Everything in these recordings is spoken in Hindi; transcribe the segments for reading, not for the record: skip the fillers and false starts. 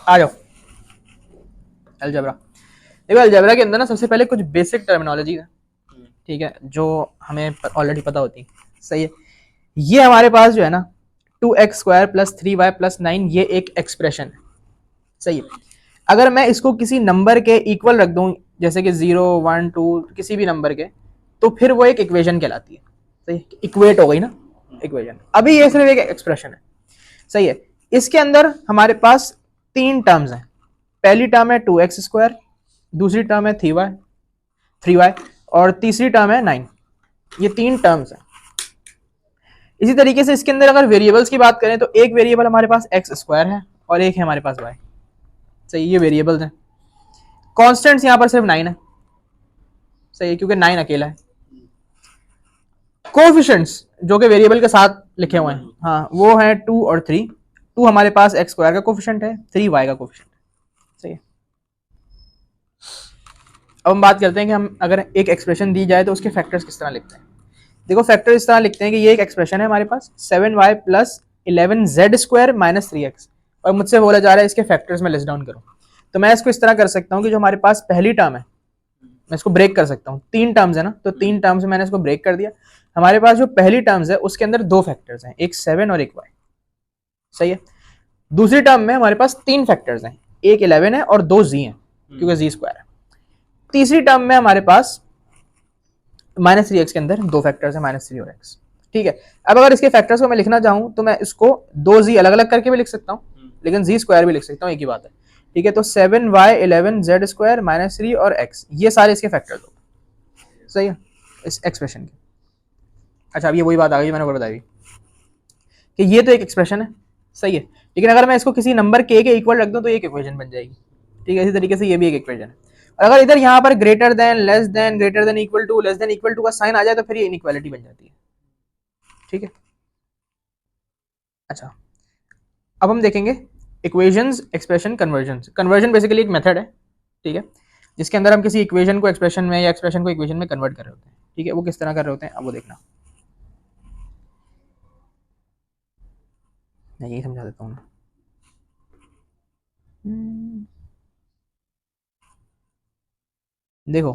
आ जाओ अलजेब्रा। देखो अलजेब्रा के अंदर ना सबसे पहले कुछ बेसिक टर्मिनोलॉजी है, ठीक है, जो हमें ऑलरेडी पता होती है। सही है। ये हमारे पास जो है ना 2x² + 3y + 9 ये एक एक्सप्रेशन है। सही है। अगर मैं इसको किसी नंबर के इक्वल रख दूं, जैसे कि 0 1 2 किसी भी नंबर के, तो फिर वो एक इक्वेशन कहलाती है। सही, इक्वेट हो गई ना इक्वेशन। अभी ये सिर्फ एक एक्सप्रेशन है। सही है। इसके अंदर हमारे पास 3 टर्म्स हैं। पहली टर्म है 2x², दूसरी टर्म है 3y और तीसरी टर्म है 9। ये 3 टर्म्स हैं। इसी तरीके से इसके अंदर अगर वेरिएबल्स की बात करें तो एक वेरिएबल हमारे पास x² है और एक है हमारे पास y। सही, ये वेरिएबल्स हैं। कॉन्स्टेंट्स यहां पर सिर्फ 9 है। सही है, क्योंकि 9 अकेला है। कोएफिशिएंट्स जो कि वेरिएबल के साथ लिखे हुए हैं, हाँ, वो है 2 और 3। 2 हमारे पास x² का कोएफिशिएंट है, 3 y का कोएफिशिएंट है। सही है। अब हम बात करते हैं कि हम अगर एक एक्सप्रेशन दी जाए तो उसके फैक्टर्स किस तरह लिखते हैं। देखो फैक्टर इस तरह लिखते हैं कि ये एक एक्सप्रेशन है हमारे पास 7y + 11z² - 3x, और मुझसे बोला जा रहा है इसके फैक्टर्स में लिस्ट डाउन करो। तो मैं इसको इस तरह कर सकता हूँ कि जो हमारे पास पहली टर्म है मैं इसको ब्रेक कर सकता हूँ। 3 टर्म्स है ना, तो 3 टर्म्स में मैंने इसको ब्रेक कर दिया। हमारे पास जो पहली टर्म्स है उसके अंदर 2 फैक्टर्स हैं, एक 7 और एक y। सही है। दूसरी टर्म में हमारे पास 3 फैक्टर्स हैं, एक 11 है और 2 z हैं, क्योंकि z² है। तीसरी टर्म में हमारे पास -3x के अंदर 2 फैक्टर्स हैं, -3 और x। ठीक है। अब अगर इसके फैक्टर्स को मैं लिखना चाहूं तो मैं इसको 2z अलग अलग करके भी लिख सकता हूं, लेकिन z² भी लिख सकता हूं, एक ही बात है। ठीक है। तो 7y 11z² -3 और x, ये सारे इसके फैक्टर्स हो। सही है इस एक्सप्रेशन के। अच्छा, अब ये वही बात आ गई मैंने ऊपर बताई कि ये तो एक एक्सप्रेशन है। सही है। लेकिन अगर मैं इसको किसी नंबर k के इक्वल रख दूं तो एक इक्वेशन बन जाएगी। ठीक है। इसी तरीके से ये भी एक इक्वेशन है। और अगर इधर यहाँ पर greater than, less than, greater than equal to, less than equal to का साइन आ जाए तो फिर ये इनइक्वालिटी बन जाती है। ठीक है। अच्छा, अब हम देखेंगे equations, expression, conversion. Conversion basically एक मेथड है, ठीक है, जिसके अंदर हम किसी इक्वेशन को एक्सप्रेशन में या एक्सप्रेशन को इक्वेशन में कन्वर्ट कर रहे होते हैं। ठीक है। वो किस तरह कर रहे होते हैं अब वो देखना, मैं यही समझा देता हूँ। देखो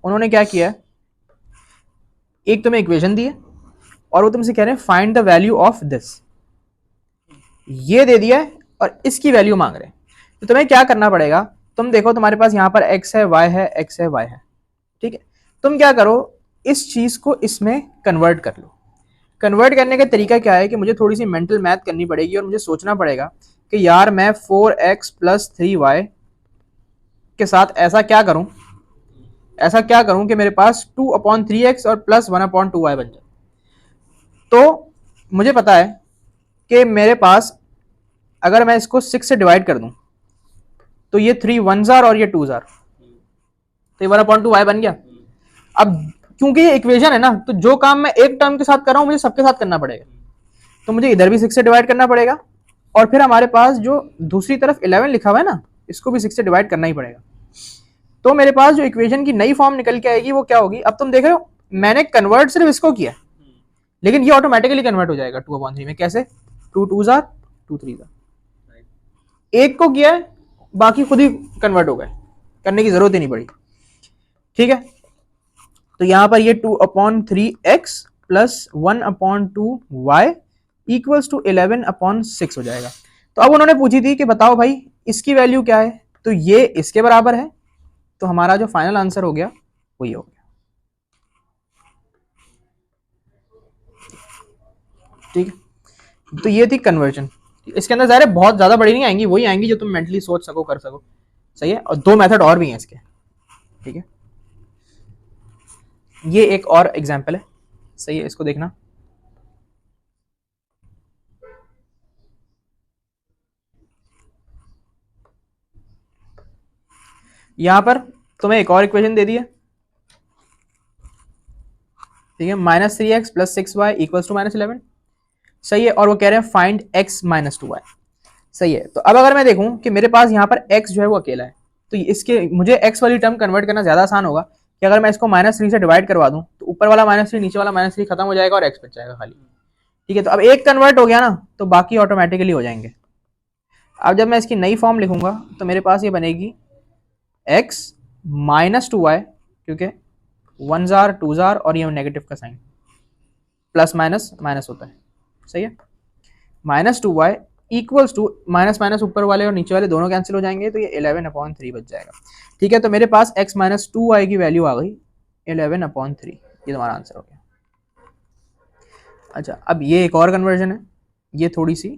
उन्होंने क्या किया, एक तुम्हें इक्वेशन दी है और वो तुमसे कह रहे हैं find the value of this, ये दे दिया है और इसकी वैल्यू मांग रहे हैं। तो तुम्हें क्या करना पड़ेगा, तुम देखो तुम्हारे पास यहाँ पर x है, y है, x है, y है। ठीक है। तुम क्या करो, इस चीज को इसमें कन्वर्ट कर लो। कन्वर्ट करने का तरीका क्या है कि मुझे थोड़ी सी मेंटल मैथ करनी पड़ेगी और मुझे सोचना पड़ेगा कि यार मैं 4x + 3y के साथ ऐसा क्या करूं कि मेरे पास 2/3x और +1/2y बन जाए। तो मुझे पता है कि मेरे पास अगर मैं इसको 6 से डिवाइड कर दूं तो ये 3 1s और ये 2s, तो ये 1/2y बन गया। अब क्योंकि ये इक्वेशन है ना, तो जो काम मैं एक टर्म के साथ कर रहा हूं मुझे सबके साथ करना पड़ेगा। तो मुझे इधर भी 6 से डिवाइड करना पड़ेगा और फिर हमारे पास जो दूसरी तरफ 11 लिखा हुआ है ना, इसको भी 6 से डिवाइड करना ही पड़ेगा। तो मेरे पास जो इक्वेशन की नई फॉर्म निकल के आएगी वो क्या होगी, अब तुम देख रहे हो मैंने कन्वर्ट सिर्फ इसको किया, लेकिन ये ऑटोमेटिकली कन्वर्ट हो जाएगा 2/3 में। कैसे? 2 2s 2 3s, एक को किया है बाकी खुद ही कन्वर्ट हो गए, करने की जरूरत ही नहीं पड़ी। ठीक है। तो यहां पर ये 2/3x + 1/2y = 11/6 हो जाएगा। तो अब उन्होंने पूछी थी कि बताओ भाई इसकी वैल्यू क्या है, तो ये इसके बराबर है, तो हमारा जो फाइनल आंसर हो गया वही हो गया। ठीक है। तो ये थी कन्वर्जन। इसके अंदर ज़ाहिर है बहुत ज़्यादा बड़ी नहीं आएंगी, वही आएंगी जो तुम मेंटली सोच सको, कर सको। सही है। और 2 मेथड और भी हैं इसके। ठीक है। ये एक और एग्जाम्पल है। सही है, इसको देखना। यहां पर तुम्हें एक और इक्वेशन दे दी है। ठीक है। -3x + 6y = -11। सही है। और वो कह रहे हैं फाइंड x - 2y। सही है। तो अब अगर मैं देखूं कि मेरे पास यहाँ पर x जो है वो अकेला है, तो इसके मुझे x वाली टर्म कन्वर्ट करना ज्यादा आसान होगा कि अगर मैं इसको -3 से डिवाइड करवा दूं तो ऊपर वाला -3 नीचे वाला -3 खत्म हो जाएगा और x बच जाएगा खाली। ठीक है, तो अब एक कन्वर्ट हो गया ना तो बाकी ऑटोमेटिकली हो जाएंगे। अब जब मैं इसकी नई फॉर्म लिखूंगा तो मेरे पास ये बनेगी x माइनस 2y, क्योंकि 1 जार 2 जार और ये नेगेटिव का साइन, प्लस माइनस माइनस होता है, सही है। Minus 2y equals to, minus minus ऊपर वाले और नीचे वाले दोनों कैंसिल हो जाएंगे, तो ये 11/3 बच जाएगा। ठीक है, तो मेरे पास x माइनस 2y की वैल्यू आ गई 11/3, ये तुम्हारा आंसर हो गया। अच्छा, अब ये एक और कन्वर्जन है, ये थोड़ी सी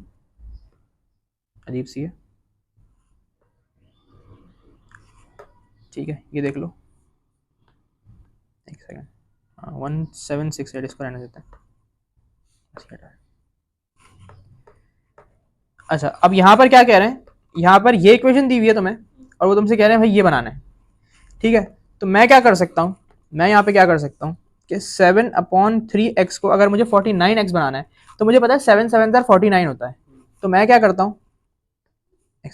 अजीब सी है। ठीक है, ये देख लो, एक सेकेंड, 1768 इसको रहने देते हैं। अच्छा, अब यहाँ पर क्या कह रहे हैं, यहाँ पर ये इक्वेशन दी हुई है तुम्हें और वो तुमसे कह रहे हैं भाई ये बनाना है। ठीक है, तो मैं क्या कर सकता हूँ, मैं यहाँ पे क्या कर सकता हूँ कि 7/3x को अगर मुझे 49x बनाना है तो मुझे पता है 7 7 49 होता है। तो मैं क्या करता हूँ, मैं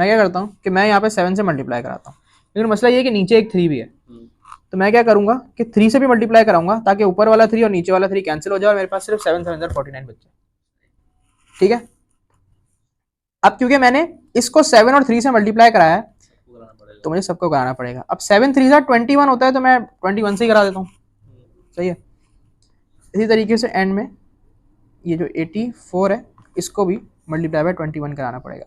क्या करता हूँ कि मैं यहाँ पे 7 से मल्टीप्लाई कराता हूँ, लेकिन मसला ये है कि नीचे एक 3 भी है। तो मैं क्या करूंगा कि 3 से भी मल्टीप्लाई कराऊंगा ताकि ऊपर वाला 3 और नीचे वाला 3 कैंसिल हो जाए और मेरे पास सिर्फ 7 7 49 बच जाए। ठीक है, अब क्योंकि मैंने इसको 7 और 3 से मल्टीप्लाई कराया है तो मुझे सबको कराना पड़ेगा। अब 7 3 21 होता है तो मैं 21 से ही करा देता हूँ, सही है। इसी तरीके से एंड में ये जो 84 है इसको भी मल्टीप्लाई बाय 21 कराना पड़ेगा।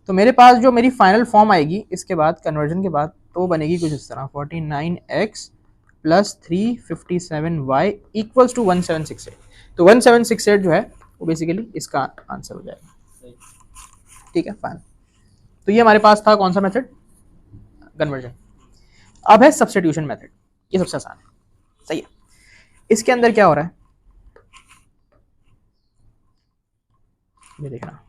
तो मेरे पास जो मेरी फाइनल फॉर्म आएगी इसके बाद, कन्वर्जन के बाद, तो वो बनेगी कुछ इस तरह, 49x plus 357y equals to 1768। तो 1768 जो है वो बेसिकली इसका आंसर हो जाएगा। ठीक है, फाइन। तो ये हमारे पास था कौन सा मेथड, कन्वर्जन। अब है सब्स्टिट्यूशन मेथड, ये सबसे आसान है, सही है। इसके अंदर क्या हो रहा है ये देखना,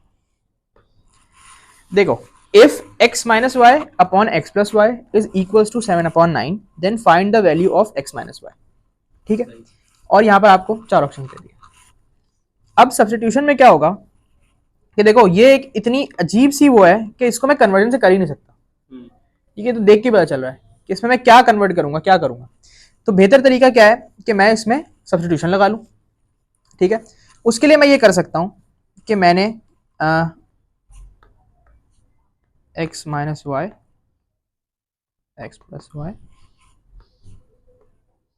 देखो, if x minus Y upon X plus Y is equals to 7/9 then find the value of x minus Y. ठीक है, और यहां पर आपको 4 ऑप्शन दे दिए। अब सब्स्टिट्यूशन में क्या होगा कि देखो ये एक इतनी अजीब सी वो है कि इसको मैं कन्वर्जन से कर ही नहीं सकता। ठीक है, तो देख के पता चल रहा है कि इसमें मैं क्या कन्वर्ट करूंगा, क्या करूंगा। तो बेहतर तरीका क्या है कि मैं इसमें सब्स्टिट्यूशन लगा लूं। ठीक है, उसके लिए मैं ये कर सकता हूं कि मैंने x minus Y X plus Y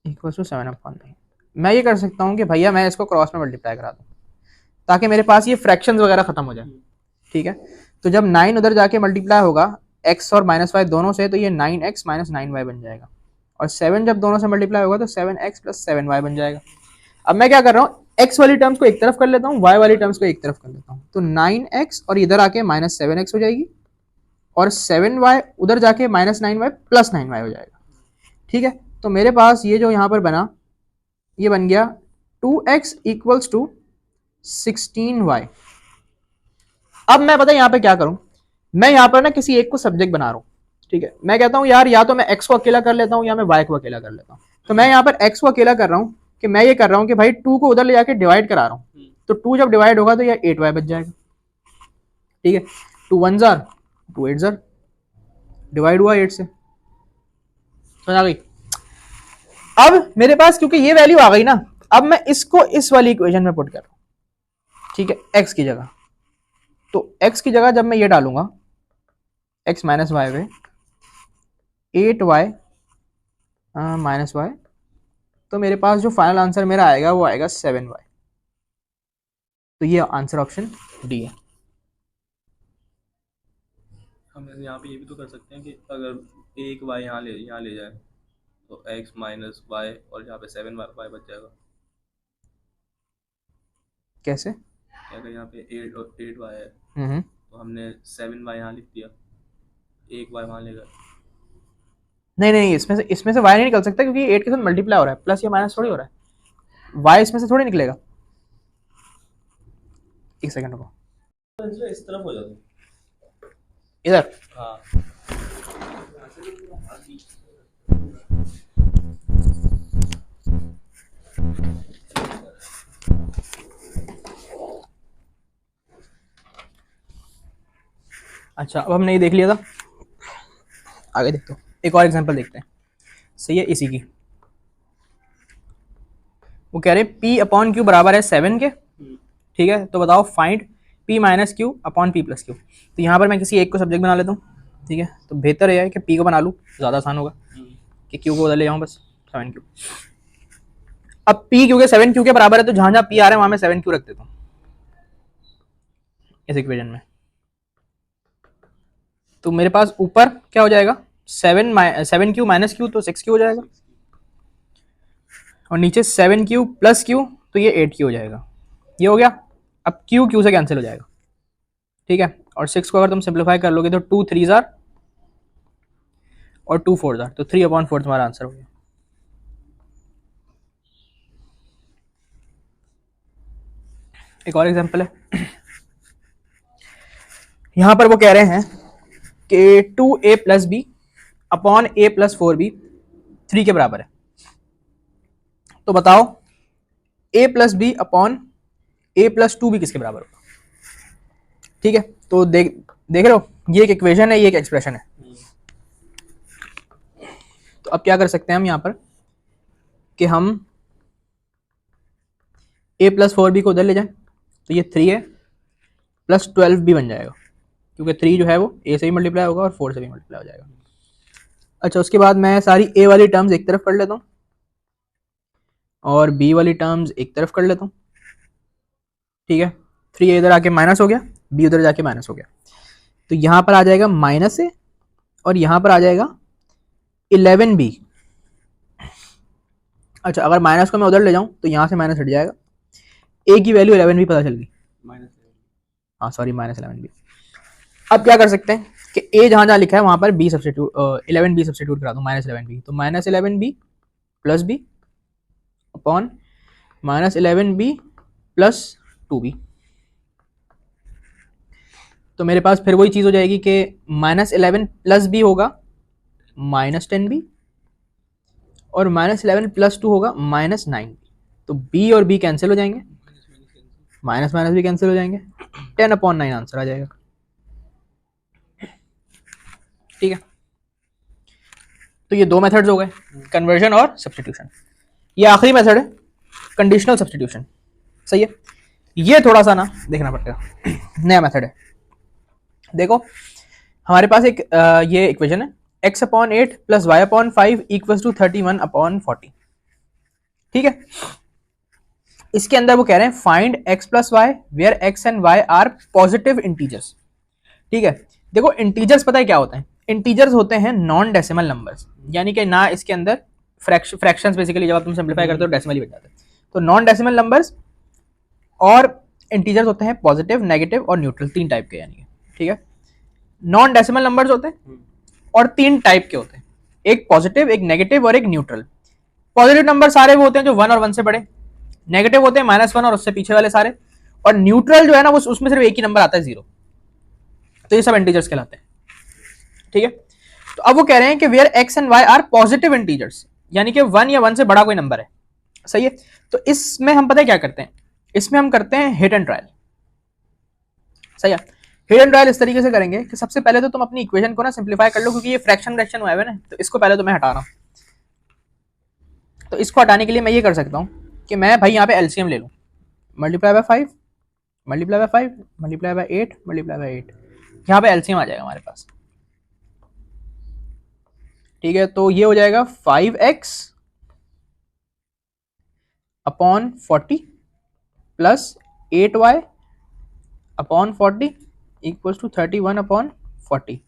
equal to 7/9, मैं ये कर सकता हूं कि भैया मैं इसको क्रॉस में मल्टीप्लाई करा दूं ताकि मेरे पास ये फ्रैक्शंस वगैरह खत्म हो जाए। ठीक है, तो जब 9 उधर जाके मल्टीप्लाई होगा x और माइनस वाई दोनों से, तो ये 9x माइनस 9y बन जाएगा, और 7 जब दोनों से मल्टीप्लाई होगा तो 7x प्लस 7y बन जाएगा। अब मैं क्या कर रहा हूँ, x वाली टर्म्स को एक तरफ कर लेता हूँ, y वाली टर्म्स को एक तरफ कर लेता हूँ, तो 9x और इधर आके माइनस 7x हो जाएगी, और 7y उधर जाके माइनस 9y प्लस 9y हो जाएगा। ठीक है, तो मेरे पास ये जो यहाँ पर बना, ये बन गया 2x इक्वल्स टू 16y। अब मैं पता है यहाँ पे क्या करूं, मैं यहाँ पर ना किसी एक को सब्जेक्ट बना रहा हूँ। ठीक है, मैं कहता हूँ यार या तो मैं x को अकेला कर लेता हूँ या मैं y को अकेला कर लेता हूँ। तो मैं यहाँ पर x को अकेला कर रहा हूँ कि मैं ये कर रहा हूँ कि भाई 2 को उधर ले जाके डिवाइड करा रहा हूँ, तो 2 जब डिवाइड होगा तो ये 8y बच जाएगा। ठीक है, 2 1 जार 2 8 जार, डिवाइड हुआ 8 से, समझ आ गई। अब मेरे पास क्योंकि ये वैल्यू आ गई ना, अब मैं इसको इस वाली इक्वेशन में पुट कर रहा हूँ। ठीक है, x की जगह, तो x की जगह जब मैं ये डालूंगा x माइनस वाई पे 8y माइनस वाई, तो मेरे पास जो फाइनल आंसर मेरा आएगा वो आएगा 7y। तो ये आंसर ऑप्शन डी है। हम यहाँ पे ये भी तो कर सकते हैं कि अगर एक y यहाँ ले जाए तो x माइनस वाई और यहाँ पे 7y बच जाएगा। कैसे, अगर यहाँ पे 8y है तो हमने 7y यहाँ लिख दिया, एक y वहाँ ले गए। नहीं नहीं, इसमें से y नहीं निकल सकता क्योंकि 8 के साथ मल्टीप्लाई हो रहा है, प्लस या माइनस थोड़ी हो रहा है, y इसमें से थोड़ी निकलेगा। एक सेकंड रुको, इस तरफ हो जाता इधर, हाँ। अच्छा अब हमने ये देख लिया था, आगे देखते हो, एक और एग्जांपल देखते हैं, सही है। इसी की वो कह रहे P अपॉन Q बराबर है 7 के, ठीक है, तो बताओ find p minus Q upon p plus Q. तो यहाँ पर मैं किसी एक को सब्जेक्ट बना लेता हूँ, ठीक है, तो बेहतर है कि p को बना लूँ, ज़्यादा आसान होगा कि q को उधर ले जाऊँ बस 7q। अब p क्योंकि 7q के बराबर है तो जहाँ जहाँ p आ रहा है वहाँ मैं 7q रख देता हूँ इस इक्वेशन में। तो मेरे पास ऊपर क्या हो जाएगा 7q माइनस q तो 6q हो जाएगा, और नीचे 7q प्लस q तो ये 8q हो जाएगा। ये हो गया। अब q से कैंसिल हो जाएगा, ठीक है, और 6 को अगर तुम सिंप्लीफाई कर लोगे तो 2 3 और 2 4 तो 3/4 तुम्हारा आंसर हो गया। एक और एग्जांपल है, यहां पर वो कह रहे हैं कि 2a plus B upon a plus 4b 3 के बराबर है। तो बताओ a plus B upon a plus 2b किसके बराबर होगा। ठीक है, तो देख रहे हो, ये एक इक्वेशन है, ये एक एक्सप्रेशन है। तो अब क्या कर सकते हैं हम यहाँ पर कि हम a प्लस 4b को उधर ले जाएं, तो ये 3a प्लस 12b बन जाएगा, क्योंकि 3 जो है वो a से भी मल्टीप्लाई होगा और 4 से भी मल्टीप्लाई हो जाएगा। अच्छा, उसके बाद मैं सारी a वाली टर्म्स एक तरफ कर लेता हूँ और b वाली टर्म्स एक तरफ कर लेता हूँ, ठीक है। 3 इधर आके माइनस हो गया, b उधर जाके माइनस हो गया, तो यहाँ पर आ जाएगा माइनस ए और यहाँ पर आ जाएगा 11b। अच्छा, अगर माइनस को मैं उधर ले जाऊँ तो यहाँ से माइनस हट जाएगा, a की वैल्यू 11b पता चल गई, हाँ सॉरी -11b। अब क्या कर सकते हैं कि a जहाँ जहाँ लिखा है वहाँ पर b सब्सटीट्यूट 11b सब्सटीट्यूट करा दूँ, -11b, तो -11b plus b upon -11b plus 2b। तो मेरे पास फिर वही चीज़ हो जाएगी कि -11 प्लस b होगा -10b और -11 प्लस 2 होगा -9b। तो b और b कैंसिल हो जाएंगे, माइनस माइनस भी कैंसिल हो जाएंगे, 10/9 आंसर आ जाएगा। ठीक है, तो ये दो मेथड्स हो गए, कन्वर्जन और सब्सटीट्यूशन। ये आखिरी मेथड है कंडीशनल सब्सटीट्यूशन, सही है। ये थोड़ा सा ना देखना पड़ेगा, नया मेथड है। देखो हमारे पास एक ये इक्वेशन है x/8 plus y/5 equals to 31/40। ठीक है, इसके अंदर वो कह रहे हैं find x plus Y where x and y are positive integers. ठीक है, देखो इंटीजर्स पता है क्या होते हैं, इंटीजर्स होते हैं नॉन डेसिमल नंबर्स, यानी कि ना इसके अंदर फ्रैक्शंस, बेसिकली जब आप तुम सिंप्लीफाई करते हो डेसिमल ही बन जाते हैं। तो नॉन डेसिमल नंबर्स और इंटीजर्स होते हैं पॉजिटिव, नेगेटिव और न्यूट्रल, 3 टाइप के, यानी ठीक है। नॉन डेसिमल नंबर्स होते हैं और 3 टाइप के होते हैं, एक पॉजिटिव, एक नेगेटिव और एक न्यूट्रल। पॉजिटिव नंबर सारे वो होते हैं जो 1 और 1 से बड़े, नेगेटिव होते हैं -1 और उससे पीछे वाले सारे, और न्यूट्रल जो है ना वो उसमें सिर्फ एक ही नंबर आता है 0। तो ये सब इंटीजर्स कहलाते हैं। ठीक है, तो अब वो कह रहे हैं कि where X and Y are positive integers, यानी कि 1 या 1 से बड़ा कोई नंबर है, सही है। तो इसमें हम पता है क्या करते हैं, इसमें हम करते हैं हिट एंड ट्रायल, सही है। हिट एंड ट्रायल इस तरीके से करेंगे कि सबसे पहले तो तुम अपनी इक्वेशन को ना सिंप्लीफाई कर लो, क्योंकि ये फ्रैक्शन हुआ है ना, तो इसको पहले तो मैं हटा रहा हूं। तो इसको हटाने के लिए मैं ये कर सकता हूं कि मैं भाई यहाँ पे एलसीएम ले लूं, multiply by 5 multiply by 5 multiply by 8 multiply by 8, यहाँ पे एलसीएम आ जाएगा हमारे पास। ठीक है, तो ये हो जाएगा 5x upon 40 plus 8y upon 40 equals to 31/40।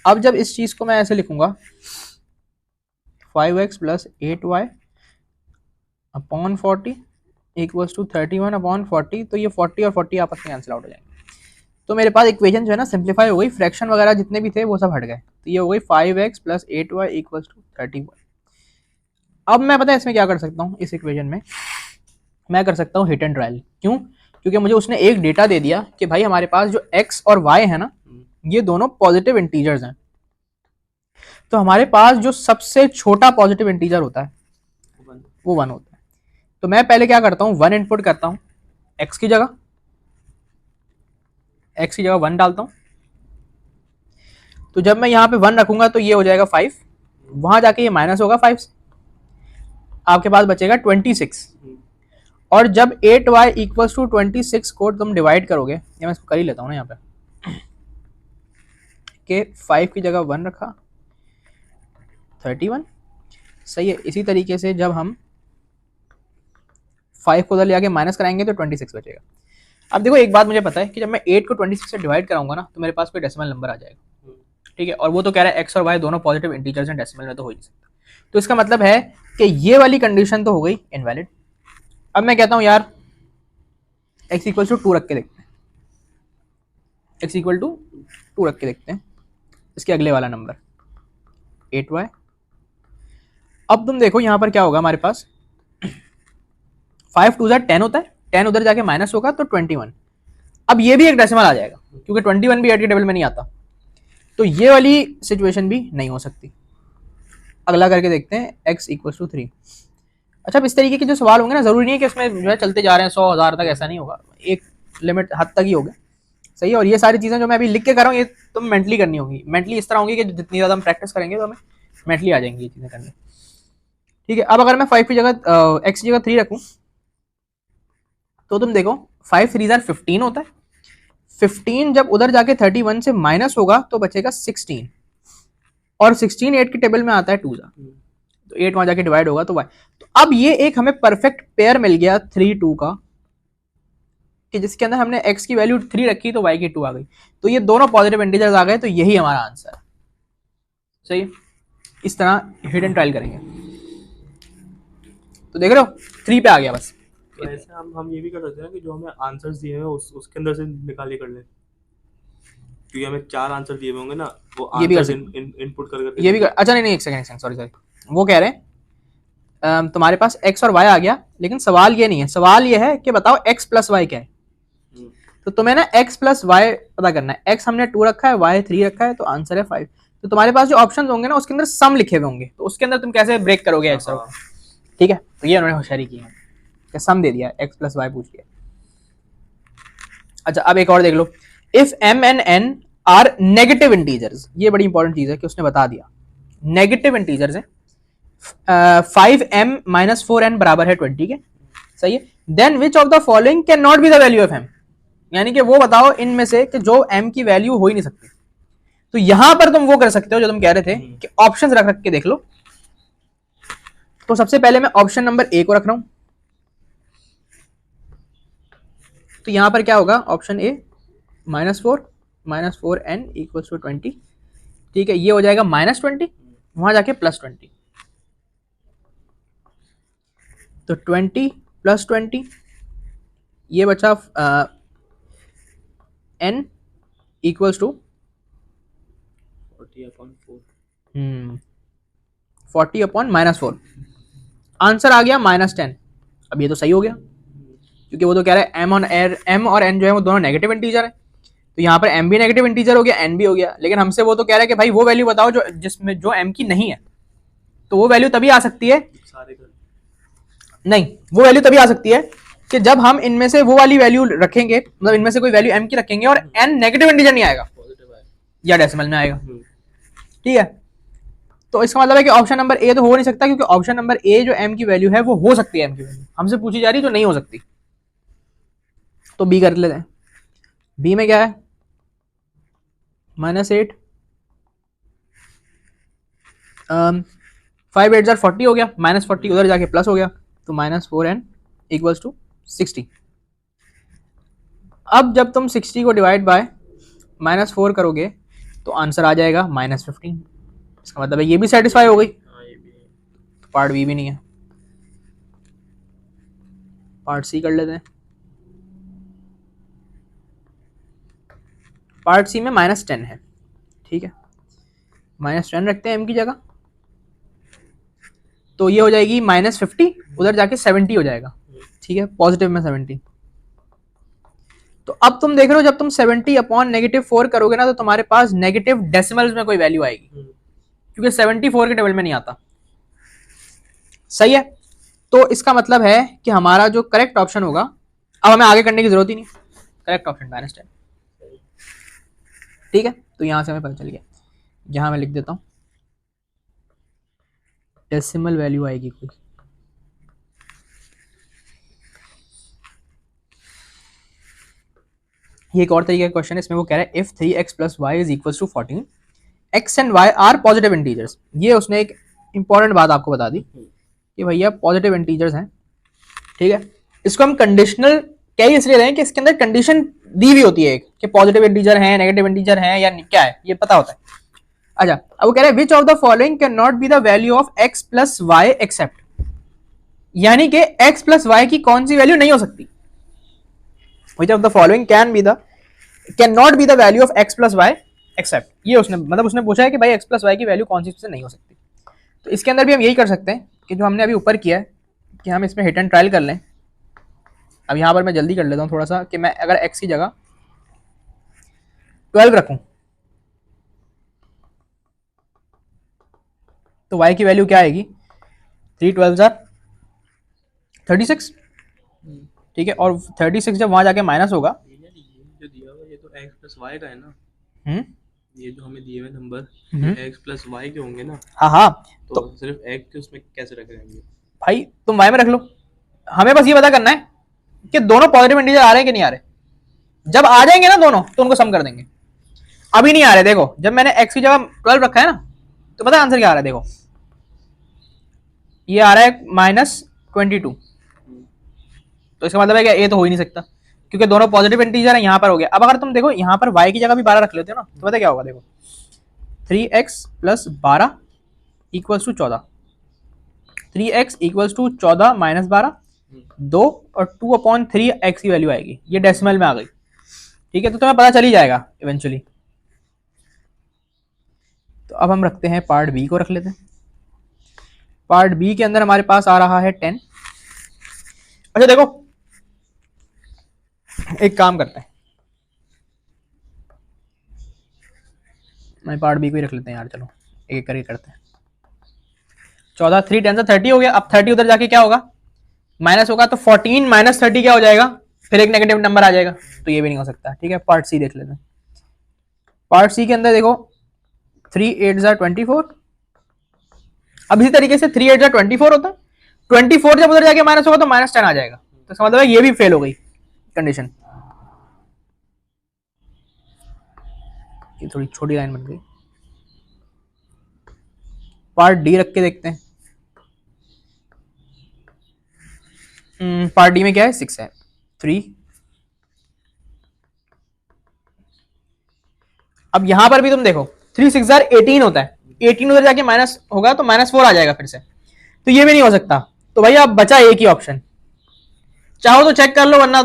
अब जब इस चीज को मैं ऐसे लिखूंगा 5x plus 8y upon 40 equals to 31/40, तो ये 40 और 40 आपस में कैंसिल आउट हो जाएंगे। तो मेरे पास इक्वेशन जो है ना सिंप्लीफाई हो गई, फ्रैक्शन वगैरह जितने भी थे वो सब हट गए, तो ये हो गई 5x plus 8y equals to 31। अब मैं पता है इसमें क्या कर सकता हूँ, इस इक्वेशन में मैं कर सकता हूँ हिट एंड ट्रायल। क्यों? क्योंकि मुझे उसने एक डेटा दे दिया कि भाई हमारे पास जो x और y है ना, ये दोनों पॉजिटिव इंटीजर्स हैं। तो हमारे पास जो सबसे छोटा पॉजिटिव इंटीजर होता है वो 1 होता है। तो मैं पहले क्या करता हूँ, 1 इनपुट करता हूँ, x की जगह 1 डालता हूँ। तो जब मैं यहाँ पे 1 रखूंगा तो ये हो जाएगा 5, वहां जाके ये माइनस होगा 5 से, आपके पास बचेगा 26, और जब 8y इक्वल्स टू 26 को तुम डिवाइड करोगे, या मैं इसको कर ही लेता हूँ ना यहाँ पे, कि 5 की जगह 1 रखा, 31, सही है। इसी तरीके से जब हम 5 को उधर ले आके माइनस कराएंगे तो 26 बचेगा। अब देखो एक बात मुझे पता है कि जब मैं 8 को 26 से डिवाइड कराऊंगा ना तो मेरे पास कोई डेसिमल नंबर आ जाएगा, ठीक है, और वो तो कह रहा है एक्स और वाई दोनों पॉजिटिव इंटीजर्स हैं, डेसिमल में तो हो ही नहीं सकता। तो इसका मतलब है कि ये वाली कंडीशन तो हो गई इनवैलिड। अब मैं कहता हूं यार x इक्वल टू 2 रख के देखते हैं, x इक्वल टू 2 रख के देखते हैं इसके अगले वाला नंबर 8y। अब तुम देखो यहां पर क्या होगा हमारे पास, 5 2 10 होता है, 10 उधर जाके माइनस होगा तो 21। अब ये भी एक डेसिमल आ जाएगा क्योंकि 21 भी 8 के टेबल में नहीं आता, तो ये वाली सिचुएशन भी नहीं हो सकती। अगला करके देखते हैं x इक्वल टू 3। अच्छा, अब इस तरीके के जो सवाल होंगे ना, जरूरी नहीं है कि इसमें जो है चलते जा रहे हैं 100,000 तक, ऐसा नहीं होगा, एक लिमिट हद तक ही होगा, सही है। और ये सारी चीज़ें जो मैं अभी लिख के कर रहा हूँ ये तुम मेंटली करनी होगी, मेंटली इस तरह होंगी कि जितनी ज़्यादा हम प्रैक्टिस करेंगे तो हमें मेंटली आ जाएंगी ये चीज़ें करने, ठीक है। अब अगर मैं 5 की जगह x की जगह 3 रखूँ तो तुम देखो 5 3 15 होता है, 15 जब उधर जाके 31 से माइनस होगा तो बचेगा 16, और 16 8 के टेबल में आता है 2 तो 8 वहां जाके डिवाइड होगा तो y। तो अब ये एक हमें परफेक्ट पेयर मिल गया 3 2 का, कि जिसके अंदर हमने x की वैल्यू 3 रखी तो y की 2 आ गई, तो ये दोनों पॉजिटिव इंटीजर्स आ गए, तो यही हमारा आंसर है, सही। इस तरह हिडन ट्रायल करेंगे तो देख रहे हो 3 पे आ गया बस। तो ऐसे हम ये भी कर सकते हैं कि जो हमें आंसर्स दिए हैं उसके अंदर से निकाल के कर लें, क्योंकि हमें 4 आंसर दिए हुए होंगे ना, वो ये भी कर आंसर सकते इनपुट कर ये भी कर, अच्छा नहीं एक सेकंड सॉरी, वो कह रहे हैं तुम्हारे पास x और y आ गया, लेकिन सवाल ये नहीं है, सवाल ये है कि बताओ x प्लस वाई क्या है। तो तुम्हें ना x प्लस वाई पता करना है, x हमने 2 रखा है, y 3 रखा है, तो आंसर है 5। तो तुम्हारे पास जो ऑप्शन होंगे ना उसके अंदर सम लिखे हुए होंगे, तो उसके अंदर तुम कैसे ब्रेक करोगे x और, ठीक है। तो ये उन्होंने होशियारी की है, सम दे दिया, x प्लस वाई पूछ लिया। अच्छा अब एक और देख लो, if m and n are negative integers, ये बड़ी इंपॉर्टेंट चीज है कि उसने बता दिया नेगेटिव इंटीजर्स है, 5m माइनस 4n बराबर है 20 के, सही है। Then which of the following can not be the value of m, यानी कि वो बताओ इनमें से कि जो m की वैल्यू हो ही नहीं सकती। तो यहां पर तुम वो कर सकते हो जो तुम कह रहे थे कि ऑप्शंस रख रख के देख लो। तो सबसे पहले मैं ऑप्शन नंबर ए को रख रहा हूं, तो यहां पर क्या होगा, option A minus four N equal to 20, ठीक है, ये हो जाएगा -20, वहां जाके +20, तो 20 + 20 ये बचा n इक्वल्स टू 40/-4, आंसर आ गया -10। अब ये तो सही हो गया क्योंकि वो तो कह रहा है m और n जो है वो दोनों नेगेटिव इंटीजर है, तो यहाँ पर m भी नेगेटिव इंटीजर हो गया, n भी हो गया, लेकिन हमसे वो तो कह रहा है कि भाई वो वैल्यू बताओ जो जिसमें जो m की नहीं है। तो वो वैल्यू तभी आ सकती है, नहीं वो वैल्यू तभी आ सकती है कि जब हम इनमें से वो वाली वैल्यू रखेंगे, मतलब इनमें से कोई वैल्यू m की रखेंगे और n नेगेटिव इंटीजर नहीं आएगा या डेसिमल में आएगा, ठीक है। तो इसका मतलब है कि ऑप्शन नंबर ए तो हो नहीं सकता, क्योंकि ऑप्शन नंबर ए जो m की वैल्यू है वो हो सकती है, m की वैल्यू हमसे पूछी जा रही है जो नहीं हो सकती। तो बी कर लेते हैं, बी में क्या है -8, 5 8 40 हो गया, -40 उधर जाके प्लस हो गया, तो -4n इक्वल्स टू 60। अब जब तुम 60 को डिवाइड बाय -4 करोगे तो आंसर आ जाएगा -15, इसका मतलब है ये भी सेटिस्फाई हो गई, तो पार्ट बी भी नहीं है, पार्ट सी कर लेते हैं। पार्ट सी में -10 है, ठीक है, -10 रखते हैं m की जगह, तो ये हो जाएगी -50, उधर जाके 70 हो जाएगा, ठीक है, पॉजिटिव में 70। तो अब तुम देख रहे हो जब तुम 70/-4 करोगे ना तो तुम्हारे पास नेगेटिव डेसिमल्स में कोई वैल्यू आएगी, क्योंकि 74 के टेबल में नहीं आता, सही है। तो इसका मतलब है कि हमारा जो करेक्ट ऑप्शन होगा, अब हमें आगे करने की जरूरत ही नहीं, करेक्ट ऑप्शन -10, ठीक है। तो यहां से हमें पता चल गया, यहां मैं लिख देता हूं डेसिमल वैल्यू आएगी कोई, ये एक और तरीके का क्वेश्चन है, इसमें वो कह रहा है if 3x plus Y is equal to 14 x and y are positive integers. ये उसने एक इंपॉर्टेंट बात आपको बता दी कि भैया पॉजिटिव इंटीजर्स हैं, ठीक है। इसको हम कंडीशनल क्या ही इसलिए रहे हैं कि इसके अंदर कंडीशन दी हुई होती है एक कि पॉजिटिव इंटीजर है, नेगेटिव इंटीजर है या क्या है, ये पता होता है। अच्छा, अब वो कह रहे हैं which of the following can not be the value of x plus Y except, यानी कि x प्लस वाई की कौन सी वैल्यू नहीं हो सकती। Which of the following can not be the value of x plus Y except, ये उसने मतलब उसने पूछा है कि भाई x प्लस वाई की वैल्यू कौन सी से नहीं हो सकती। तो इसके अंदर भी हम यही कर सकते हैं कि जो हमने अभी ऊपर किया है कि हम इसमें हिट एंड ट्रायल कर लें। अब यहाँ पर मैं जल्दी कर लेता हूँ थोड़ा सा कि मैं अगर x की जगह 12 रखूं तो y की वैल्यू क्या आएगी, 3 12 36, ठीक है। और 36 जब वहां जाके माइनस होगा, ये जो दिया हुआ ये तो x प्लस वाई का है ना, हम्म ये जो हमें दिए हुए नंबर हम्म, ये x प्लस वाई के होंगे ना, हाँ हाँ, तो सिर्फ x के उसमें कैसे रख रहेंगे? भाई तुम y में रख लो, हमें बस ये पता करना है कि दोनों पॉजिटिव इंटीजर आ रहे हैं कि नहीं आ रहे। जब आ जाएंगे ना दोनों तो उनको सम कर देंगे। अभी नहीं आ रहे, देखो जब मैंने x की जगह 12 रखा है ना, तो पता है आंसर क्या आ रहा है, देखो ये आ रहा है -22। तो इसका मतलब है कि ये तो हो ही नहीं सकता क्योंकि दोनों पॉजिटिव इंटीजर है, यहाँ पर हो गया। अब अगर तुम देखो यहाँ पर y की जगह भी 12 रख लेते हो ना, तो पता क्या होगा, देखो 3x plus 12 equals to 14, 3x equals to 14 minus 12, 2 और 2/3 x की वैल्यू आएगी, ये डेसिमल में आ गई, ठीक है। तो तुम्हें पता चल ही जाएगा इवेंचुअली। तो अब हम रखते हैं पार्ट बी को, रख लेते हैं। पार्ट बी के अंदर हमारे पास आ रहा है 10। अच्छा देखो, एक काम करते हैं, मैं पार्ट बी को ही रख लेते हैं यार, चलो एक एक करके करते हैं। 14 3 10 30 हो गया। अब 30 उधर जाके क्या होगा, माइनस होगा, तो 14 माइनस 30 क्या हो जाएगा, फिर एक नेगेटिव नंबर आ जाएगा, तो ये भी नहीं हो सकता, ठीक है। पार्ट सी देख लेते हैं। पार्ट सी के अंदर देखो 3 8 24। अब इसी तरीके से 3 8 24 होता है, 24 जब उधर जाके माइनस होगा तो -10 आ जाएगा, तो इसका मतलब है ये भी फेल हो गई कंडीशन। ये थोड़ी छोटी लाइन बन गई। पार्ट डी रख के देखते हैं। पार्ट डी में क्या है, 6 है, 3। अब यहां पर भी तुम देखो 3 6 18 होता है, 18 उधर जाके माइनस होगा तो -4 आ जाएगा फिर से, तो ये भी नहीं हो सकता। तो भैया अब बचा एक ही ऑप्शन, चाहो तो चेक कर लो वरना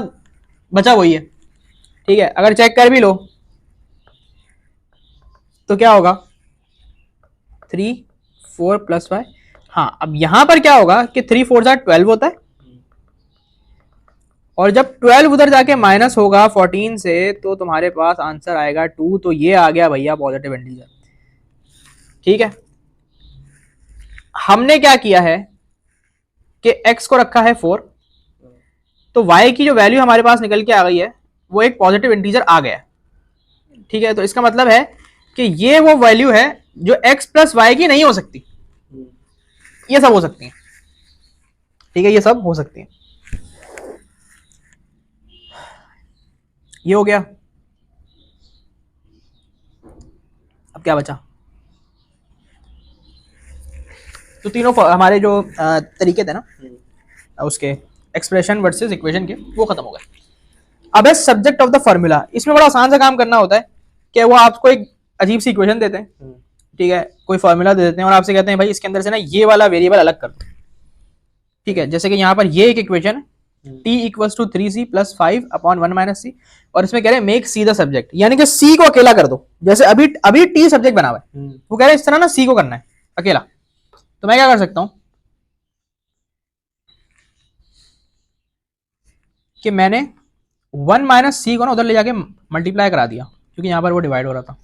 बचा वही है, ठीक है। अगर चेक कर भी लो तो क्या होगा, 3 4 प्लस 5। हाँ, अब यहां पर क्या होगा कि 3 4 12 होता है, और जब 12 उधर जाके माइनस होगा 14 से तो तुम्हारे पास आंसर आएगा 2। तो ये आ गया भैया पॉजिटिव इंटीजर, ठीक है। हमने क्या किया है कि x को रखा है 4, तो y की जो वैल्यू हमारे पास निकल के आ गई है वो एक पॉजिटिव इंटीजर आ गया, ठीक है। तो इसका मतलब है कि ये वो वैल्यू है जो x प्लस वाई की नहीं हो सकती, ये सब हो सकती है, ठीक है, ये सब हो सकती है। ये हो गया। अब क्या बचा, तो तीनों हमारे जो तरीके थे ना उसके एक्सप्रेशन वर्सेस इक्वेशन के, वो खत्म हो गए। अब है सब्जेक्ट ऑफ द फॉर्मूला। इसमें बड़ा आसान सा काम करना होता है कि वो आपको एक अजीब सी इक्वेशन देते हैं, ठीक है, कोई फॉर्मूला दे देते हैं और आपसे कहते हैं भाई इसके अंदर से ना ये वाला वेरिएबल अलग कर दो, ठीक है। जैसे कि यहाँ पर ये एक इक्वेशन है t equals to 3c plus 5/1 minus c, और इसमें कह रहे हैं मेक सी द सब्जेक्ट, यानी कि c को अकेला कर दो। जैसे अभी अभी t सब्जेक्ट बना हुआ है, वो कह रहे हैं इस तरह ना c को करना है अकेला। तो मैं क्या कर सकता हूं कि मैंने 1 माइनस सी को ना उधर ले जाके मल्टीप्लाई करा दिया, क्योंकि यहां पर वो डिवाइड हो रहा था।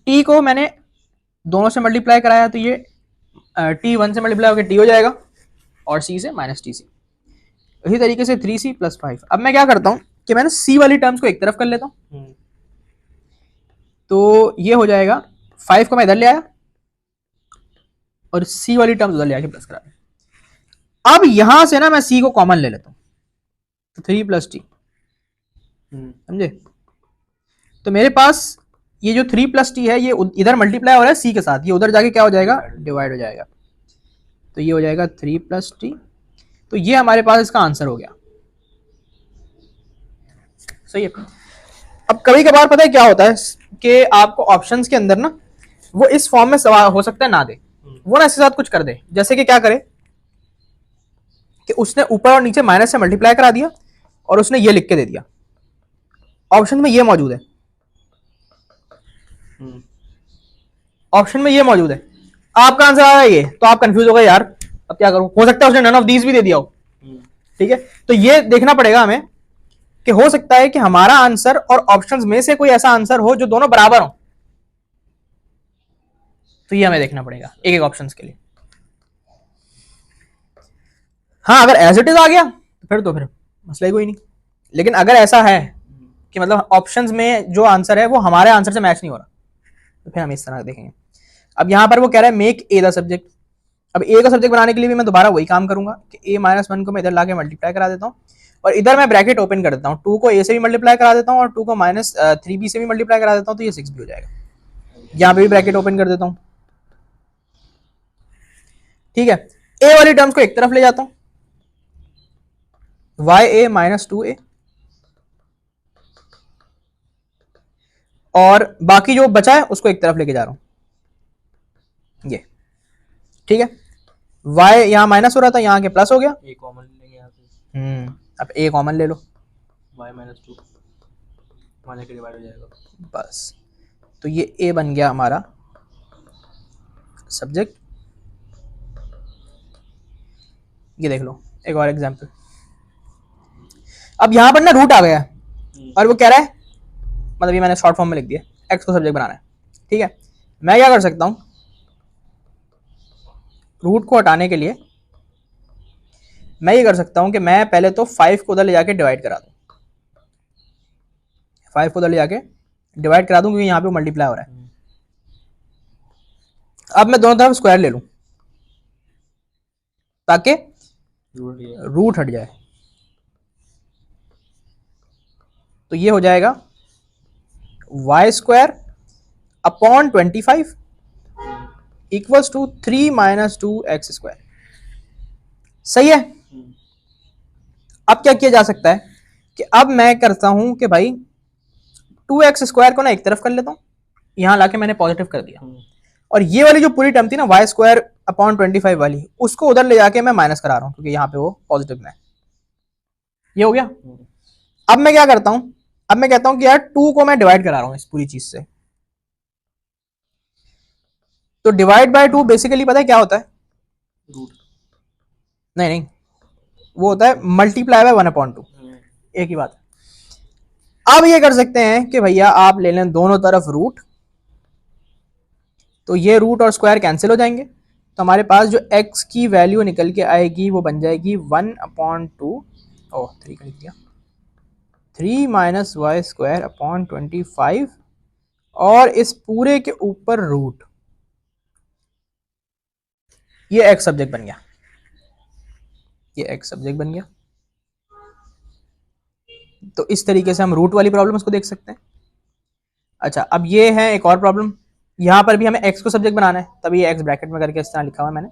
t को मैंने दोनों से मल्टीप्लाई कराया, तो ये t 1 से मल्टीप्लाई होकर t हो जाएगा और c से माइनस टी सी। इसी तरीके से 3c प्लस 5। अब मैं क्या करता हूं कि मैंने c वाली टर्म्स को एक तरफ कर लेता हूं, तो ये हो जाएगा 5 को मैं इधर ले आया और c वाली टर्म्स उधर ले आके प्लस करा दिया। अब यहां से ना मैं c को कॉमन ले लेता हूं, तो 3 प्लस टी, समझे। तो मेरे पास ये जो 3+t है ये इधर मल्टीप्लाई हो रहा है c के साथ, ये उधर जाके क्या हो जाएगा, डिवाइड हो जाएगा। तो ये हो जाएगा 3+t। तो ये हमारे पास इसका आंसर हो गया। सही है। अब कभी कभार पता है क्या होता है कि आपको ऑप्शंस के अंदर ना वो इस फॉर्म में सवाल हो सकता है ना दे, वो ना इसके साथ कुछ कर दे। जैसे कि क्या करे कि उसने ऊपर और नीचे माइनस से मल्टीप्लाई करा दिया और उसने ये लिख के दे दिया, ऑप्शन में ये मौजूद है, ऑप्शन में ये मौजूद है, आपका आंसर आ रहा है ये, तो आप कंफ्यूज हो गए यार अब क्या करूं। हो सकता है उसने नन ऑफ दीज भी दे दिया हो, ठीक है। तो ये देखना पड़ेगा हमें कि हो सकता है कि हमारा आंसर और ऑप्शंस में से कोई ऐसा आंसर हो जो दोनों बराबर हो। तो ये हमें देखना पड़ेगा एक एक ऑप्शंस के लिए। हाँ अगर एज इट इज आ गया तो फिर मसला ही कोई नहीं। लेकिन अगर ऐसा है कि मतलब ऑप्शंस में जो आंसर है वो हमारे आंसर से मैच नहीं हो रहा, तो फिर हम इस तरह देखेंगे। अब यहां पर वो कह रहा है मेक ए द सब्जेक्ट। अब ए का सब्जेक्ट बनाने के लिए भी मैं दोबारा वही काम करूंगा कि a-1 को मैं इधर लाके मल्टीप्लाई करा देता हूँ और इधर मैं ब्रैकेट ओपन कर देता हूँ, 2 को a से भी मल्टीप्लाई करा देता हूँ और 2 को -3b से भी मल्टीप्लाई करा देता हूँ, तो ये 6b हो जाएगा। यहाँ पे भी ब्रैकेट ओपन कर देता हूँ, ठीक है। a वाली टर्म्स को एक तरफ ले जाता हूँ, ya -2a, और बाकी जो बचा है उसको एक तरफ लेके जा रहा हूँ, ये ठीक है। y यहाँ माइनस हो रहा था, यहाँ के प्लस हो गया, ए कॉमन लेंगे यहाँ से। अब a कॉमन ले लो, y -2 वहाँ जाके डिवाइड हो जाएगा बस। तो ये a बन गया हमारा सब्जेक्ट। ये देख लो एक और एग्जांपल। अब यहां पर ना रूट आ गया और वो कह रहा है, मतलब ये मैंने शॉर्ट फॉर्म में लिख दिया, x को सब्जेक्ट बनाना है, ठीक है। मैं क्या कर सकता हूं, रूट को हटाने के लिए मैं ये कर सकता हूं कि मैं पहले तो 5 को उधर ले जाके डिवाइड करा दूं, 5 को उधर ले जाके डिवाइड करा दूं क्योंकि यहाँ पे मल्टीप्लाई हो रहा है। अब मैं दोनों तरफ स्क्वायर ले लूं ताकि रूट हट जाए, तो ये हो जाएगा y² upon 25 equals to 3 - 2x²। सही है। अब क्या किया जा सकता है कि अब मैं करता हूं कि भाई 2x² को ना एक तरफ कर लेता हूं, यहां लाके मैंने पॉजिटिव कर दिया, और ये वाली जो पूरी टर्म थी ना y² अपॉन 25 वाली, उसको उधर ले जाके मैं माइनस करा रहा हूं क्योंकि यहाँ पे वो पॉजिटिव में है। ये हो गया। अब मैं क्या करता हूं, अब मैं कहता हूं कि यार 2 को मैं डिवाइड करा रहा हूं इस पूरी चीज से। तो डिवाइड बाय 2 बेसिकली पता है क्या होता है, नहीं वो होता है मल्टीप्लाई बाय 1/2, एक ही बात है। अब ये कर सकते हैं कि भैया आप ले लें दोनों तरफ रूट, तो ये रूट और स्क्वायर कैंसिल हो जाएंगे, तो हमारे पास जो x की वैल्यू निकल के आएगी वो बन जाएगी 1/2, ओह 3 का लिख दिया, 3 - y² अपॉन 25 और इस पूरे के ऊपर रूट, ये x सब्जेक्ट बन गया, ये x सब्जेक्ट बन गया। तो इस तरीके से हम रूट वाली प्रॉब्लम उसको देख सकते हैं। अच्छा अब ये है एक और प्रॉब्लम, यहाँ पर भी हमें x को सब्जेक्ट बनाना है, तभी ये x ब्रैकेट में करके इस तरह लिखा हुआ है मैंने।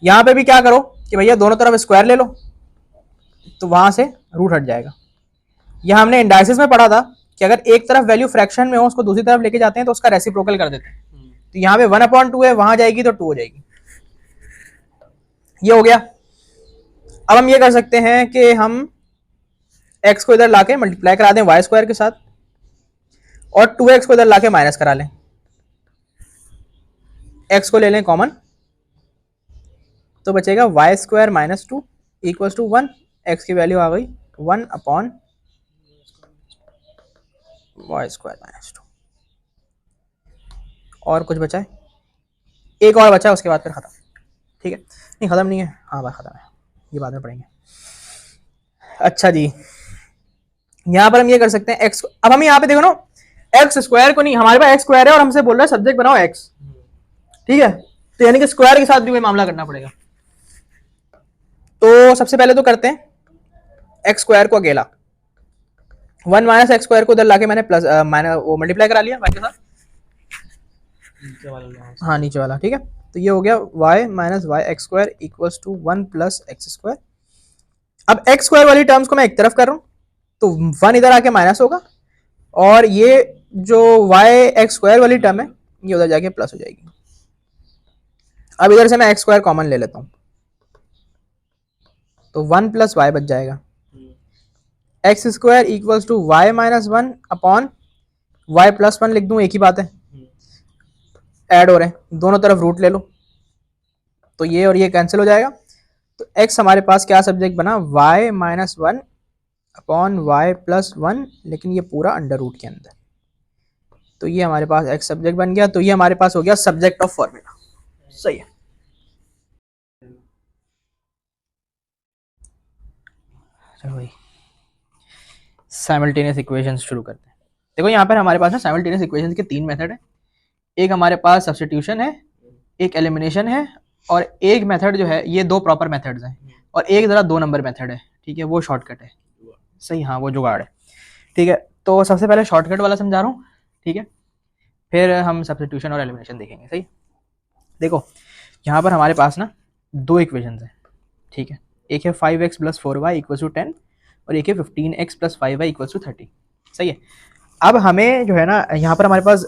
यहाँ पे भी क्या करो कि भैया दोनों तरफ स्क्वायर ले लो, तो वहां से रूट हट जाएगा। यह हमने इंडाइसिस में पढ़ा था कि अगर एक तरफ वैल्यू फ्रैक्शन में हो उसको दूसरी तरफ लेके जाते हैं तो उसका रेसिप्रोकल कर देते हैं। तो यहाँ पे 1/2 है, वहां जाएगी तो 2 हो जाएगी। ये हो गया। अब हम ये कर सकते हैं कि हम x को इधर लाके मल्टीप्लाई करा दें y² के साथ और 2x को इधर लाके माइनस करा लें, x को ले लें कॉमन, तो बचेगा y² - 2 इक्वल्स टू 1, x की वैल्यू आ गई 1/y² - 2। और कुछ बचा है, एक और बचा है, उसके बाद फिर खत्म, ठीक है। नहीं खत्म नहीं है, हाँ बात खत्म है, ये बाद में पढ़ेंगे। अच्छा जी, यहाँ पर हम ये कर सकते हैं x, अब हम यहाँ पे देखो ना x² को नहीं, हमारे पास x² है और हमसे बोल रहा है सब्जेक्ट बनाओ x, ठीक है। तो यानी कि स्क्वायर के साथ भी कोई मामला करना पड़ेगा। तो सबसे पहले तो करते हैं x² को अकेला, 1 माइनस एक्स स्क्वायर को उधर लाके मैंने प्लस माइनस वो मल्टीप्लाई करा लिया y के साथ, नीचे वाला लो, हाँ नीचे वाला, ठीक है। तो ये हो गया y minus Y X square equals to 1 plus X square. अब एक्स स्क्वायर वाली टर्म्स को मैं एक तरफ कर रहा हूँ, तो 1 इधर आके माइनस होगा, और ये जो y एक्स स्क्वायर वाली टर्म है ये उधर जाके प्लस हो जाएगी। अब इधर से मैं एक्स स्क्वायर कॉमन ले लेता हूँ, तो 1 प्लस वाई बच जाएगा। X square equals to Y minus 1 upon Y plus 1 लिख दूं, एक ही बात है, ऐड हो रहे हैं, दोनों तरफ रूट ले लो, तो ये और ये कैंसिल हो जाएगा। तो x हमारे पास क्या सब्जेक्ट बना, y minus 1 upon Y plus 1, लेकिन ये पूरा अंडर रूट के अंदर, तो ये हमारे पास x सब्जेक्ट बन गया। तो ये हमारे पास हो गया सब्जेक्ट ऑफ फॉर्मूला, सही है। चलो भाई साइमल्टेनियस इक्वेशंस शुरू करते हैं। देखो यहाँ पर हमारे पास ना साइमल्टेनियस इक्वेशंस के 3 मेथड है। एक हमारे पास सब्स्टिट्यूशन है, एक एलिमिनेशन है, और एक मेथड जो है, ये 2 प्रॉपर मेथड्स हैं, और एक ज़रा 2 नंबर मेथड है, ठीक है, वो शॉर्टकट है, सही, हाँ वो जुगाड़ है, ठीक है। तो सबसे पहले शॉर्टकट वाला समझा रहा हूँ, ठीक है, फिर हम सब्स्टिट्यूशन और एलिमिनेशन देखेंगे, सही। देखो यहाँ पर हमारे पास ना 2 इक्वेशंस हैं, ठीक है, एक है 5x plus 4y equal to 10, और एक है 15x plus 5y equal to 30, सही है। अब हमें जो है ना यहाँ पर हमारे पास